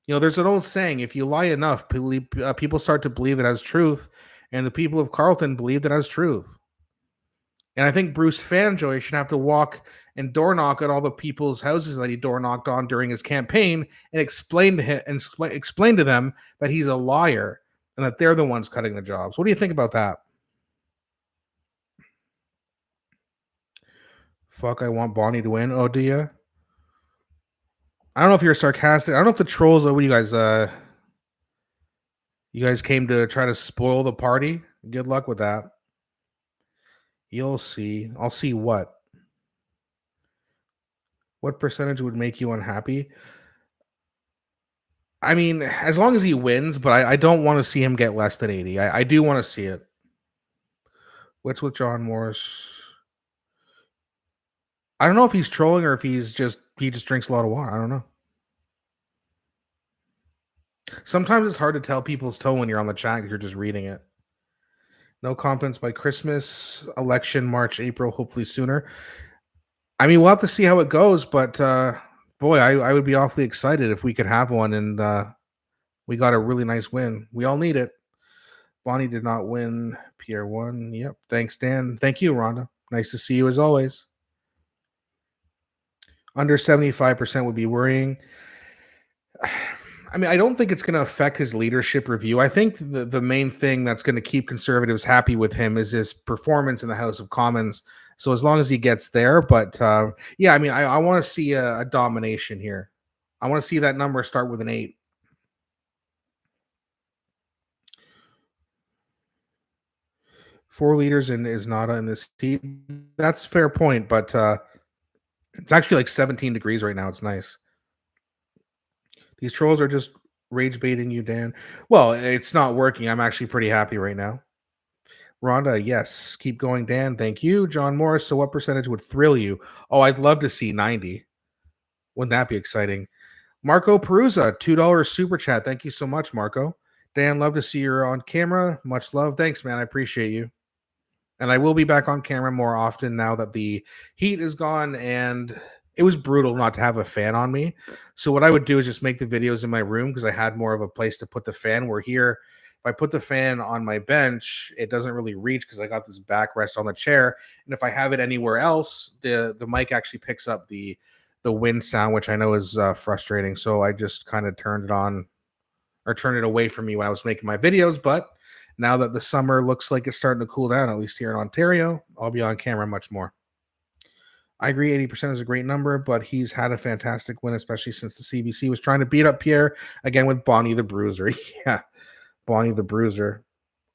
There's an old saying: if you lie enough, people start to believe it as truth, and the people of Carleton believed it as truth. And I think Bruce Fanjoy should have to walk and door knock at all the people's houses that he door knocked on during his campaign and explain to him and explain to them that he's a liar and that they're the ones cutting the jobs. What do you think about that? Fuck, I want Bonnie to win. Oh, do you? I don't know if you're sarcastic. I don't know if the trolls are what you guys came to try to spoil the party. Good luck with that. You'll see. I'll see what. What percentage would make you unhappy? I mean, as long as he wins, but I don't want to see him get less than 80. I do want to see it. What's with John Morris? I don't know if he's trolling or if he just drinks a lot of water. I don't know. Sometimes it's hard to tell people's tone when you're on the chat because you're just reading it. No confidence by Christmas, election March, April, hopefully sooner. I mean, we'll have to see how it goes, but boy, I would be awfully excited if we could have one and we got a really nice win. We all need it. Bonnie did not win. Pierre won. Yep. Thanks, Dan. Thank you, Rhonda. Nice to see you as always. Under 75% would be worrying. I mean, I don't think it's going to affect his leadership review. I think the main thing that's going to keep conservatives happy with him is his performance in the House of Commons. So as long as he gets there, but yeah, I mean, I want to see a domination here. I want to see that number start with an 8. Four leaders in is not in this team. That's a fair point, but it's actually like 17 degrees right now. It's nice. These trolls are just rage baiting you, Dan. Well, it's not working. I'm actually pretty happy right now. Rhonda, yes. Keep going, Dan. Thank you. John Morris. So, what percentage would thrill you? Oh, I'd love to see 90. Wouldn't that be exciting? Marco Perusa, $2 super chat. Thank you so much, Marco. Dan, love to see you on camera. Much love. Thanks, man. I appreciate you. And I will be back on camera more often now that the heat is gone, and it was brutal not to have a fan on me. So what I would do is just make the videos in my room because I had more of a place to put the fan. Where here, if I put the fan on my bench, it doesn't really reach because I got this backrest on the chair. And if I have it anywhere else, the mic actually picks up the wind sound, which I know is frustrating. So I just kind of turned it on or turned it away from me when I was making my videos. But now that the summer looks like it's starting to cool down, at least here in Ontario, I'll be on camera much more. I agree 80% is a great number, but he's had a fantastic win, especially since the CBC was trying to beat up Pierre again with Bonnie the Bruiser. Yeah, Bonnie the Bruiser.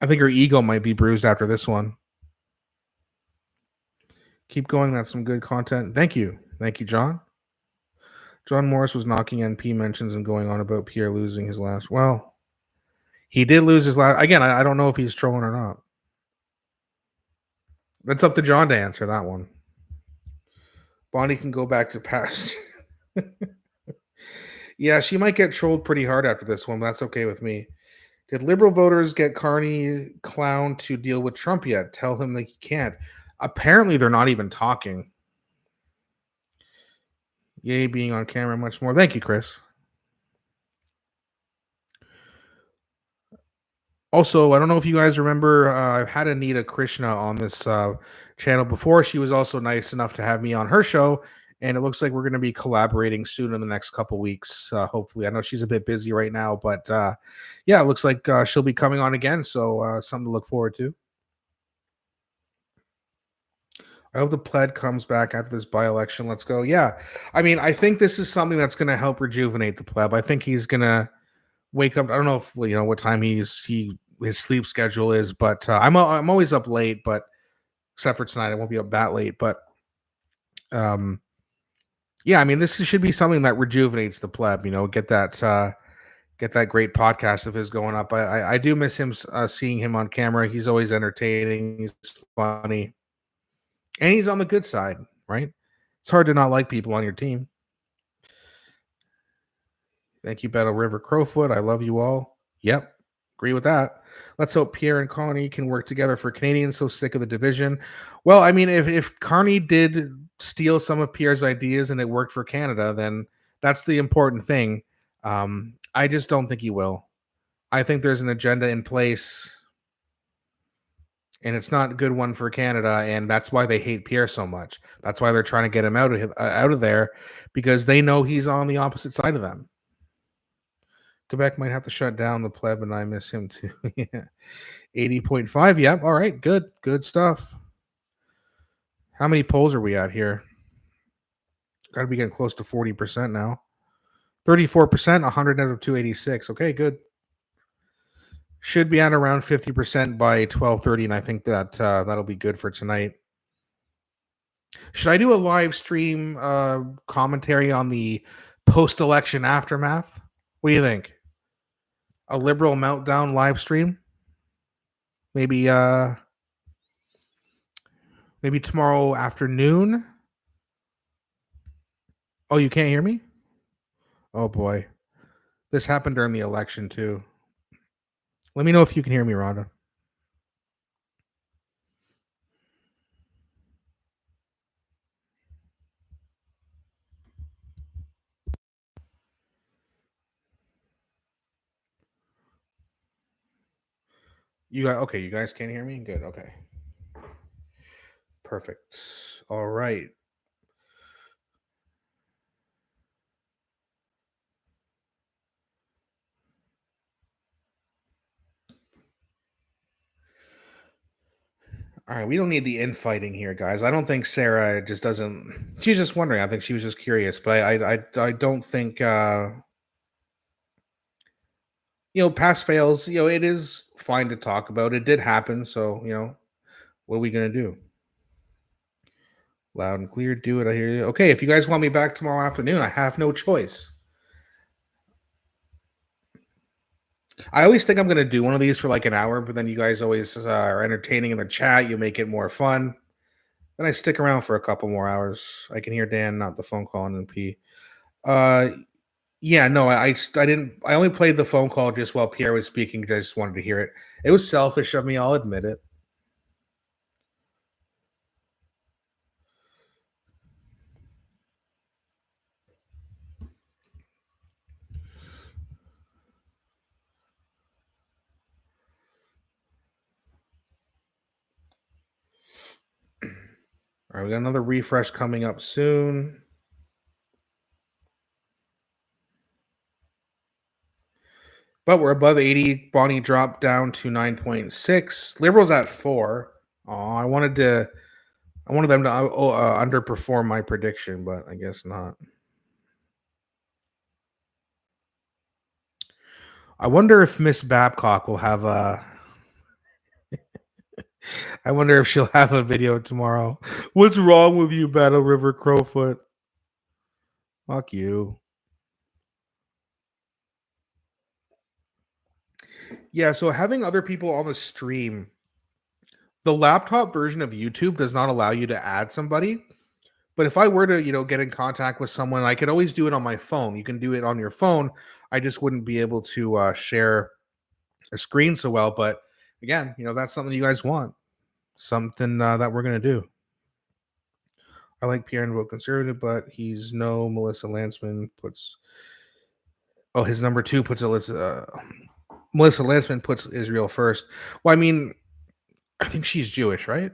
I think her ego might be bruised after this one. Keep going. That's some good content. Thank you. Thank you, John. John Morris was knocking NP mentions and going on about Pierre losing his last. Well, he did lose his last. Again, I don't know if he's trolling or not. That's up to John to answer that one. Bonnie can go back to past. Yeah, she might get trolled pretty hard after this one. But that's okay with me. Did liberal voters get Carney Clown to deal with Trump yet? Tell him that he can't. Apparently, they're not even talking. Yay, being on camera much more. Thank you, Chris. Also, I don't know if you guys remember, I've had Anita Krishna on this channel before. She was also nice enough to have me on her show, and it looks like we're going to be collaborating soon in the next couple weeks. Hopefully, I know she's a bit busy right now, but yeah, it looks like she'll be coming on again. So something to look forward to. I hope the pled comes back after this by-election. Let's go. Yeah, I mean, I think this is something that's going to help rejuvenate the pleb. I think he's going to wake up. I don't know if what time his sleep schedule is, but I'm always up late. But except for tonight, I won't be up that late. But yeah, I mean, this should be something that rejuvenates the pleb. Get that great podcast of his going up. I do miss him, seeing him on camera. He's always entertaining. He's funny, and he's on the good side, right? It's hard to not like people on your team. Thank you, Battle River Crowfoot. I love you all. Yep, agree with that. Let's hope Pierre and Carney can work together for Canadians so sick of the division. Well, I mean, if Carney did steal some of Pierre's ideas and it worked for Canada, then that's the important thing. I just don't think he will. I think there's an agenda in place, and it's not a good one for Canada, and that's why they hate Pierre so much. That's why they're trying to get him out of there, because they know he's on the opposite side of them. Quebec might have to shut down the pleb, and I miss him too. Yeah. 80.5. Yep. All right. Good. Good stuff. How many polls are we at here? Got to be getting close to 40% now. 34%, 100 out of 286. Okay, good. Should be at around 50% by 12:30, and I think that that'll be good for tonight. Should I do a live stream commentary on the post-election aftermath? What do you think? A liberal meltdown live stream? Maybe tomorrow afternoon. Oh, you can't hear me? Oh boy. This happened during the election too. Let me know if you can hear me, Rhonda. You got okay. You guys can't hear me. Good. Okay. Perfect. All right. All right. We don't need the infighting here, guys. I don't think Sarah just doesn't. She's just wondering. I think she was just curious, but I don't think. Pass fails. It is fine to talk about. It did happen, so what are we gonna do? Loud and clear. Do it. I hear you. Okay. If you guys want me back tomorrow afternoon, I have no choice. I always think I'm gonna do one of these for like an hour, but then you guys always are entertaining in the chat. You make it more fun. Then I stick around for a couple more hours. I can hear Dan, not the phone call, and P. Uh, yeah, no, I didn't. I only played the phone call just while Pierre was speaking because I just wanted to hear it. It was selfish of me. I'll admit it. All right, we got another refresh coming up soon. But we're above 80. Bonnie dropped down to 9.6. Liberals at 4. Oh, I wanted them to underperform my prediction, but I guess not. I wonder if Miss Babcock will have a. I wonder if she'll have a video tomorrow. What's wrong with you, Battle River Crowfoot? Fuck you. Yeah, so having other people on the stream, the laptop version of YouTube does not allow you to add somebody. But if I were to, get in contact with someone, I could always do it on my phone. You can do it on your phone. I just wouldn't be able to share a screen so well. But again, that's something you guys want. Something that we're going to do. I like Pierre and vote conservative, but he's no Melissa Landsman puts. Oh, his number 2 puts Melissa Landsman puts Israel first. Well, I mean, I think she's Jewish, right?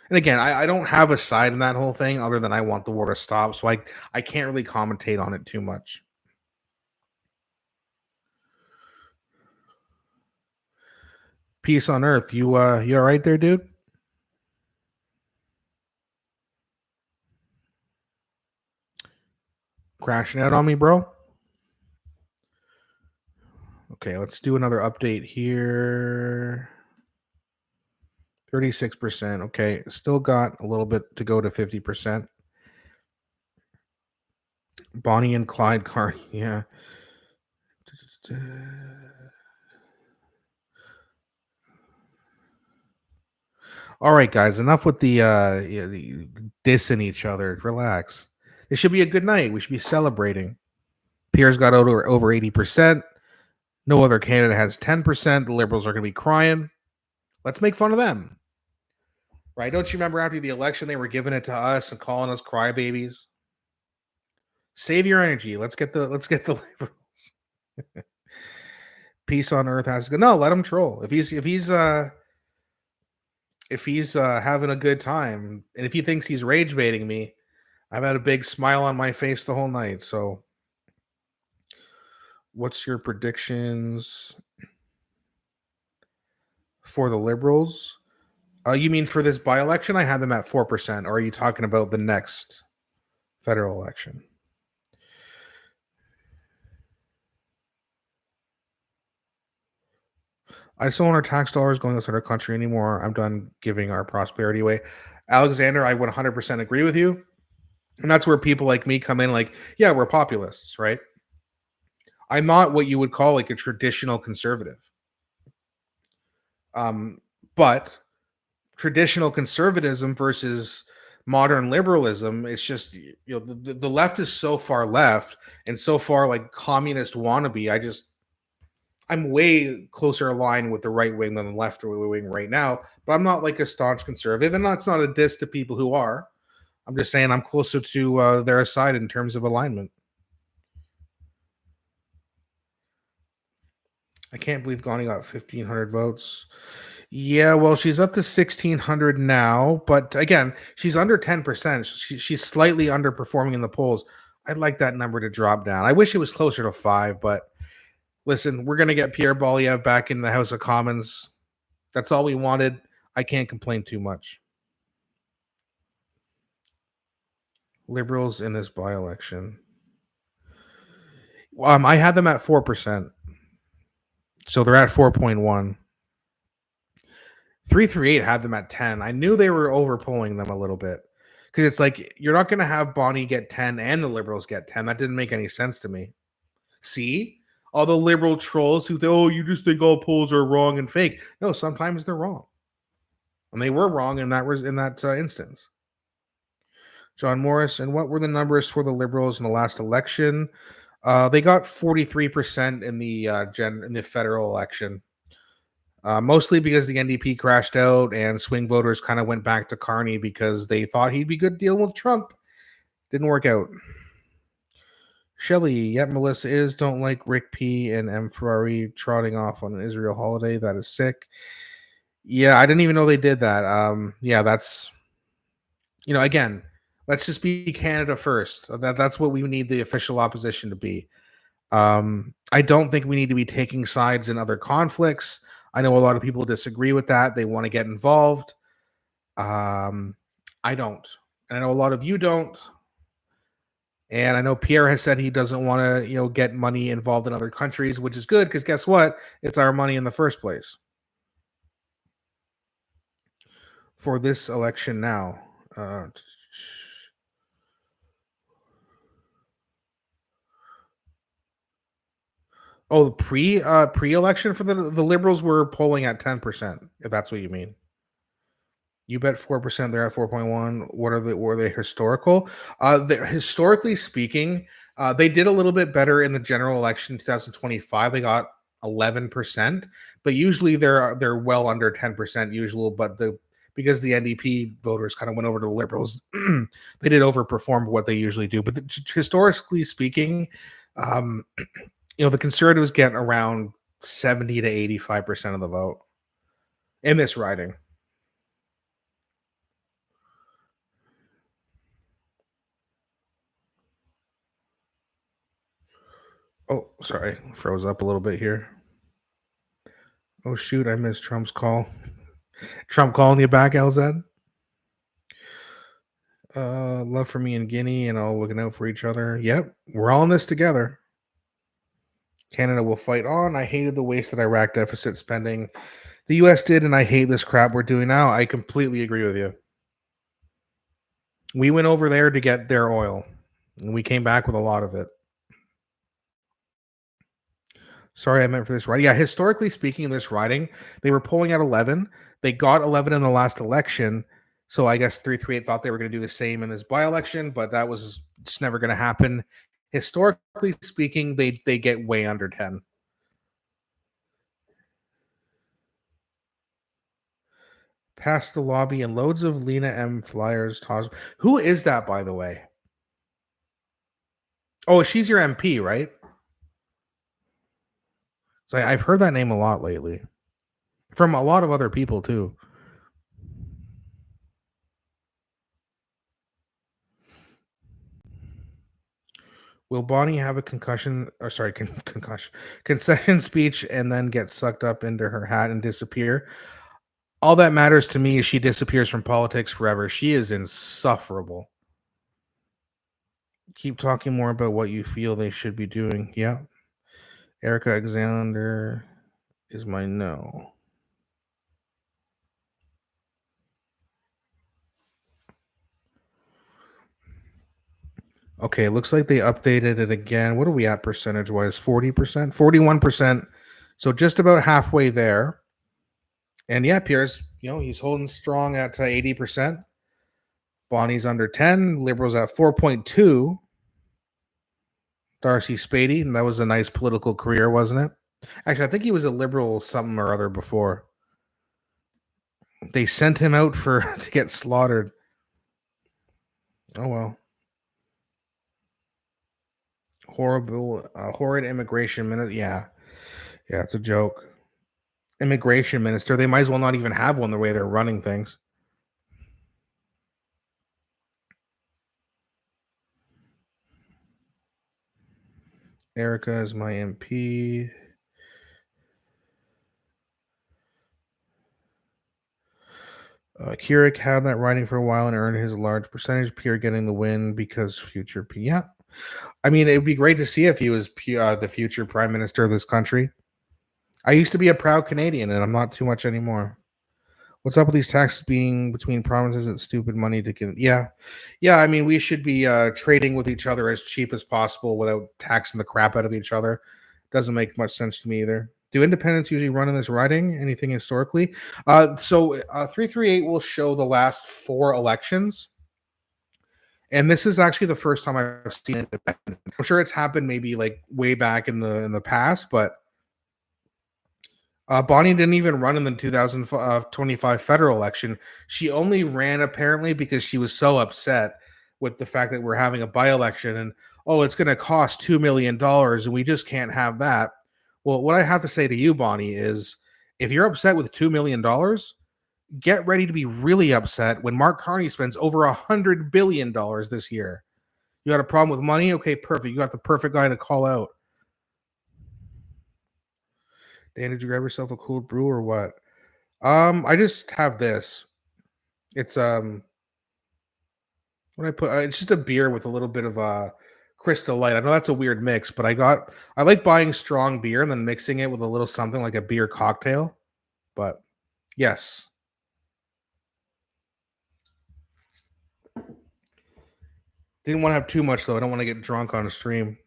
And again, I don't have a side in that whole thing other than I want the war to stop, so I can't really commentate on it too much. Peace on earth. You all right there, dude? Crashing out on me, bro? Okay, let's do another update here. 36%. Okay, still got a little bit to go to 50%. Bonnie and Clyde Carney, yeah. All right, guys, enough with the dissing each other. Relax. It should be a good night. We should be celebrating. Pierre's got over 80%. No other candidate has 10%. The Liberals are going to be crying. Let's make fun of them. Right? Don't you remember after the election they were giving it to us and calling us crybabies? Save your energy. Let's get the Liberals. Peace on earth has to go. No, let him troll. If he's having a good time and if he thinks he's rage baiting me, I've had a big smile on my face the whole night. So what's your predictions for the Liberals? You mean for this by-election? I had them at 4%. Or are you talking about the next federal election? I just don't want our tax dollars going outside our country anymore. I'm done giving our prosperity away. Alexander, I would 100% agree with you. And that's where people like me come in like, yeah, we're populists, right? I'm not what you would call like a traditional conservative. But traditional conservatism versus modern liberalism, it's just, the left is so far left and so far like communist wannabe. I'm way closer aligned with the right wing than the left wing right now, but I'm not like a staunch conservative, and that's not a diss to people who are. I'm just saying I'm closer to their side in terms of alignment. I can't believe Gandhi got 1,500 votes. Yeah, well, she's up to 1,600 now, but again, she's under 10%. She's slightly underperforming in the polls. I'd like that number to drop down. I wish it was closer to 5, but listen, we're going to get Pierre Poilievre back in the House of Commons. That's all we wanted. I can't complain too much. Liberals in this by-election. I had them at 4%. So they're at 4.1. 338 had them at 10. I knew they were overpulling them a little bit. Because it's like, you're not going to have Bonnie get 10 and the Liberals get 10. That didn't make any sense to me. See? All the liberal trolls who think, oh, you just think all polls are wrong and fake. No, sometimes they're wrong. And they were wrong in that instance. John Morris, and what were the numbers for the Liberals in the last election? They got 43% in the federal election. Mostly because the NDP crashed out and swing voters kind of went back to Carney because they thought he'd be good dealing with Trump. Didn't work out. Shelley, yet Melissa is don't like Rick P and M. Ferrari trotting off on an Israel holiday. That is sick. Yeah, I didn't even know they did that. Yeah, that's, again, let's just be Canada first. That's what we need the official opposition to be. I don't think we need to be taking sides in other conflicts. I know a lot of people disagree with that. They want to get involved. I don't. And I know a lot of you don't. And I know Pierre has said he doesn't want to, get money involved in other countries, which is good because guess what? It's our money in the first place. For this election now. The pre-election for the Liberals were polling at 10%, if that's what you mean. You bet 4%. They're at 4.1. Were they historical? Historically speaking, they did a little bit better in the general election in 2025. They got 11%, but usually they're well under 10% usual. But because the NDP voters kind of went over to the Liberals, they did overperform what they usually do. But historically speaking, the Conservatives get around 70 to 85% of the vote in this riding. Oh, sorry. Froze up a little bit here. Oh, shoot. I missed Trump's call. Trump calling you back, LZ? Love for me in Guinea and all looking out for each other. Yep. We're all in this together. Canada will fight on. I hated the wasted Iraq deficit spending. The U.S. did, and I hate this crap we're doing now. I completely agree with you. We went over there to get their oil, and we came back with a lot of it. Sorry, I meant for this riding. Yeah, historically speaking, in this riding, they were polling at 11. They got 11 in the last election. So I guess 338 thought they were going to do the same in this by-election, but that was just never going to happen. Historically speaking, they get way under 10. Past the lobby and loads of Lena M. flyers. Who is that, by the way? Oh, she's your MP, right? So I've heard that name a lot lately. From a lot of other people, too. Will Bonnie have a concussion concession speech and then get sucked up into her hat and disappear? All that matters to me is she disappears from politics forever. She is insufferable. Keep talking more about what you feel they should be doing. Yeah. Erica Alexander is my no. Okay, looks like they updated it again. What are we at percentage wise? 40%, 41%. So just about halfway there. And yeah, Pierre's, he's holding strong at 80%. Bonnie's under 10. Liberals at 4.2. Darcy Spady, and that was a nice political career, wasn't it? Actually, I think he was a liberal something or other before. They sent him out to get slaughtered. Oh well. Horrid immigration minute. Yeah. Yeah, it's a joke. Immigration minister. They might as well not even have one the way they're running things. Erica is my MP. Keurig had that riding for a while and earned his large percentage. Pierre getting the win because future P. Yeah, I mean, it would be great to see if he was the future prime minister of this country. I used to be a proud Canadian, and I'm not too much anymore. What's up with these taxes being between provinces? It's stupid money to get. Yeah, yeah. I mean, we should be trading with each other as cheap as possible without taxing the crap out of each other. Doesn't make much sense to me either. Do independents usually run in this riding? Anything historically? 338 will show the last 4 elections. And this is actually the first time I've seen it. I'm sure it's happened maybe like way back in the past, but Bonnie didn't even run in the 2025 federal election. She only ran apparently because she was so upset with the fact that we're having a by-election and it's going to cost $2 million and we just can't have that. Well, what I have to say to you, Bonnie, is if you're upset with $2 million, get ready to be really upset when Mark Carney spends over $100 billion this year. You got a problem with money? Okay, perfect. You got the perfect guy to call out. Dan, did you grab yourself a cold brew or what? I just have this. It's what I put. It's just a beer with a little bit of Crystal Light. I know that's a weird mix, but I like buying strong beer and then mixing it with a little something like a beer cocktail. But yes, didn't want to have too much though. I don't want to get drunk on a stream.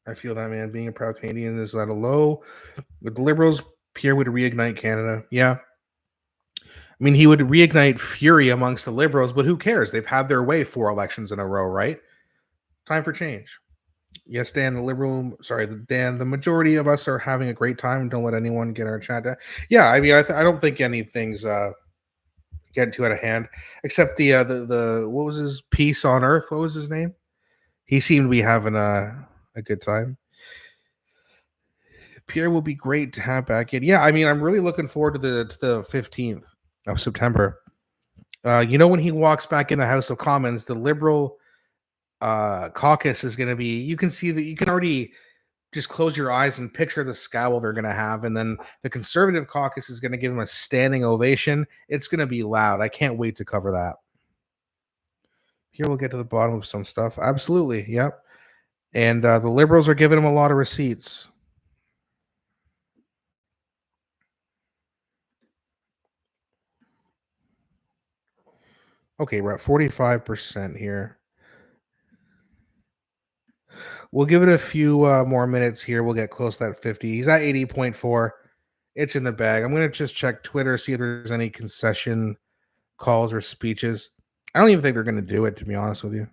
I feel that, man. Being a proud Canadian is at a low. With the Liberals, Pierre would reignite Canada. Yeah. I mean, he would reignite fury amongst the Liberals, but who cares? They've had their way 4 elections in a row, right? Time for change. Yes, Dan, Dan, the majority of us are having a great time. Don't let anyone get our chat down. Yeah, I mean, I don't think anything's getting too out of hand, except the what was his Peace on Earth? What was his name? He seemed to be having a good time. Pierre will be great to have back in. Yeah, I mean, I'm really looking forward to the 15th of September. When he walks back in the House of Commons, the Liberal caucus is going to be. You can see that you can already just close your eyes and picture the scowl they're going to have, and then the Conservative caucus is going to give him a standing ovation. It's going to be loud. I can't wait to cover that. Here we'll get to the bottom of some stuff. Absolutely, yep. And the Liberals are giving him a lot of receipts. Okay, we're at 45% here. We'll give it a few more minutes here. We'll get close to that 50. He's at 80.4. It's in the bag. I'm going to just check Twitter, see if there's any concession calls or speeches. I don't even think they're going to do it, to be honest with you.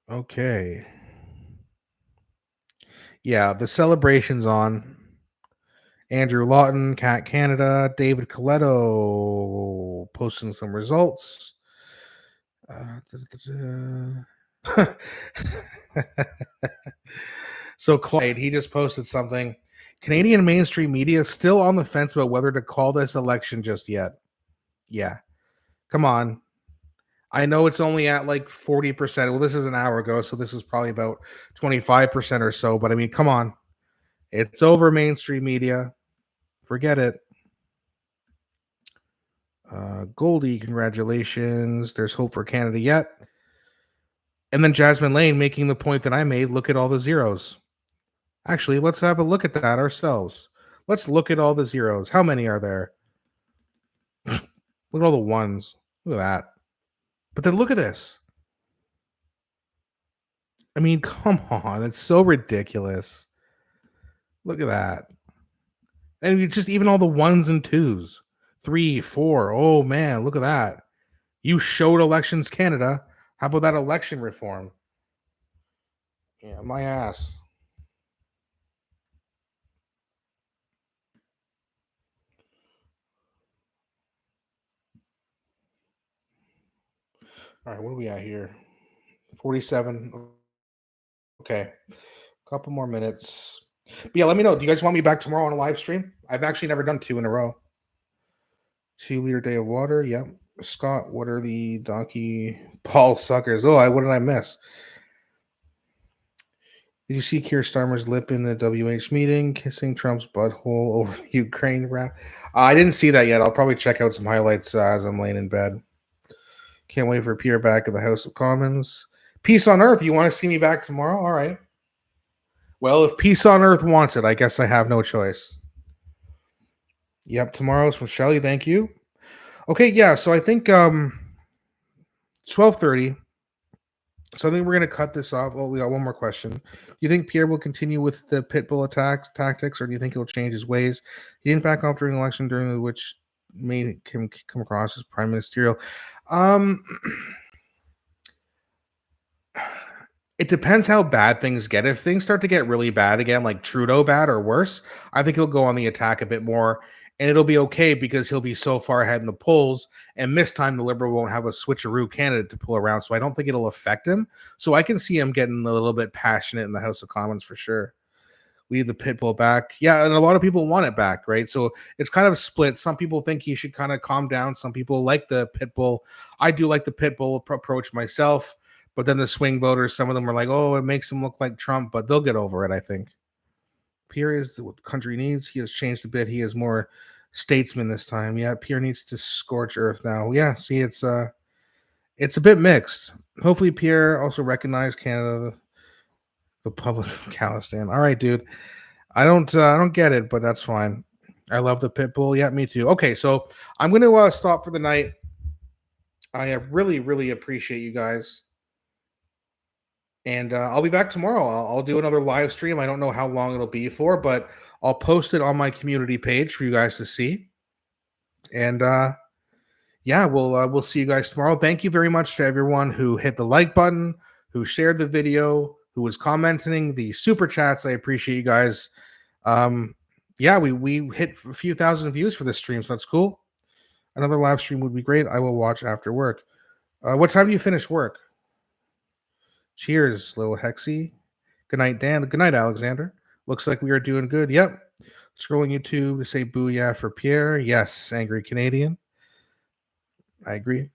Okay. Yeah, the celebration's on. Andrew Lawton, Cat Canada, David Coletto posting some results. So Clyde, he just posted something. Canadian mainstream media still on the fence about whether to call this election just yet. Yeah. Come on. I know it's only at like 40%. Well, this is an hour ago, so this is probably about 25% or so. But I mean, come on. It's over mainstream media. Forget it. Goldie, congratulations. There's hope for Canada yet. And then Jasmine Lane making the point that I made. Look at all the zeros. Actually, let's have a look at that ourselves. Let's look at all the zeros. How many are there? Look at all the ones. Look at that. But then look at this. I mean, come on. It's so ridiculous. Look at that. And you just even all the ones and twos. 3, 4. Oh, man. Look at that. You showed Elections Canada. How about that election reform? Yeah, my ass. All right, what are we at here? 47. Okay. Couple more minutes. But yeah, let me know. Do you guys want me back tomorrow on a live stream? I've actually never done two in a row. 2 liter day of water. Yep. Scott, what are the donkey Paul suckers? Oh, what did I miss? Did you see Keir Starmer's lip in the WH meeting, kissing Trump's butthole over the Ukraine rap? I didn't see that yet. I'll probably check out some highlights as I'm laying in bed. Can't wait for Pierre back at the House of Commons. Peace on Earth. You want to see me back tomorrow? All right. Well, if Peace on Earth wants it, I guess I have no choice. Yep, tomorrow's from Shelly. Thank you. Okay, yeah. So I think 12:30. So I think we're gonna cut this off. Oh, we got one more question. Do you think Pierre will continue with the pit bull attacks tactics, or do you think he'll change his ways? He didn't back off during the election, during which made him come across as prime ministerial. Um, it depends how bad things get. If things start to get really bad again, like Trudeau bad or worse, I think he'll go on the attack a bit more, and it'll be okay because he'll be so far ahead in the polls. And this time, the Liberal won't have a switcheroo candidate to pull around, so I don't think it'll affect him. So I can see him getting a little bit passionate in the House of Commons for sure. We need the pit bull back, yeah, and a lot of people want it back, right? So it's kind of split. Some people think he should kind of calm down. Some people like the pit bull. I do like the pit bull approach myself. But then the swing voters, some of them are like, oh, it makes him look like Trump, but they'll get over it, I think. Pierre is what the country needs. He has changed a bit. He is more statesman this time. Yeah, Pierre needs to scorch earth now. Yeah, see, it's a bit mixed. Hopefully, Pierre also recognized Canada, the Republic of Khalistan. All right, dude. I don't get it, but that's fine. I love the pit bull. Yeah, me too. Okay, so I'm going to stop for the night. I really, really appreciate you guys. And I'll be back tomorrow. I'll do another live stream. I don't know how long it'll be for, but I'll post it on my community page for you guys to see. And yeah, we'll see you guys tomorrow. Thank you very much to everyone who hit the like button, who shared the video, who was commenting, the super chats. I appreciate you guys. Yeah, we hit a few thousand views for this stream, so that's cool. Another live stream would be great. I will watch after work. What time do you finish work? Cheers, little Hexy. Good night, Dan. Good night, Alexander. Looks like we are doing good. Yep. Scrolling YouTube to say booyah for Pierre. Yes, angry Canadian. I agree.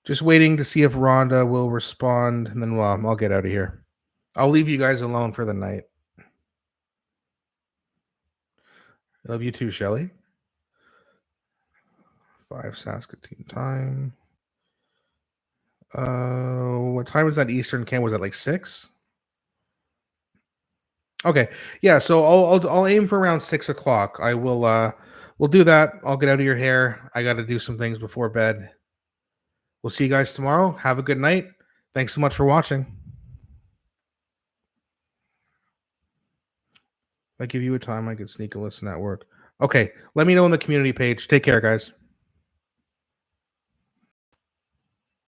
Just waiting to see if Rhonda will respond, and then I'll get out of here. I'll leave you guys alone for the night. I love you too, Shelly. 5 Saskatoon time. What time is that Eastern Can? Was that like 6? Okay, yeah. So I'll aim for around 6 o'clock. I will. We'll do that. I'll get out of your hair. I got to do some things before bed. We'll see you guys tomorrow. Have a good night. Thanks so much for watching. If I give you a time, I could sneak a listen at work. Okay, let me know on the community page. Take care, guys.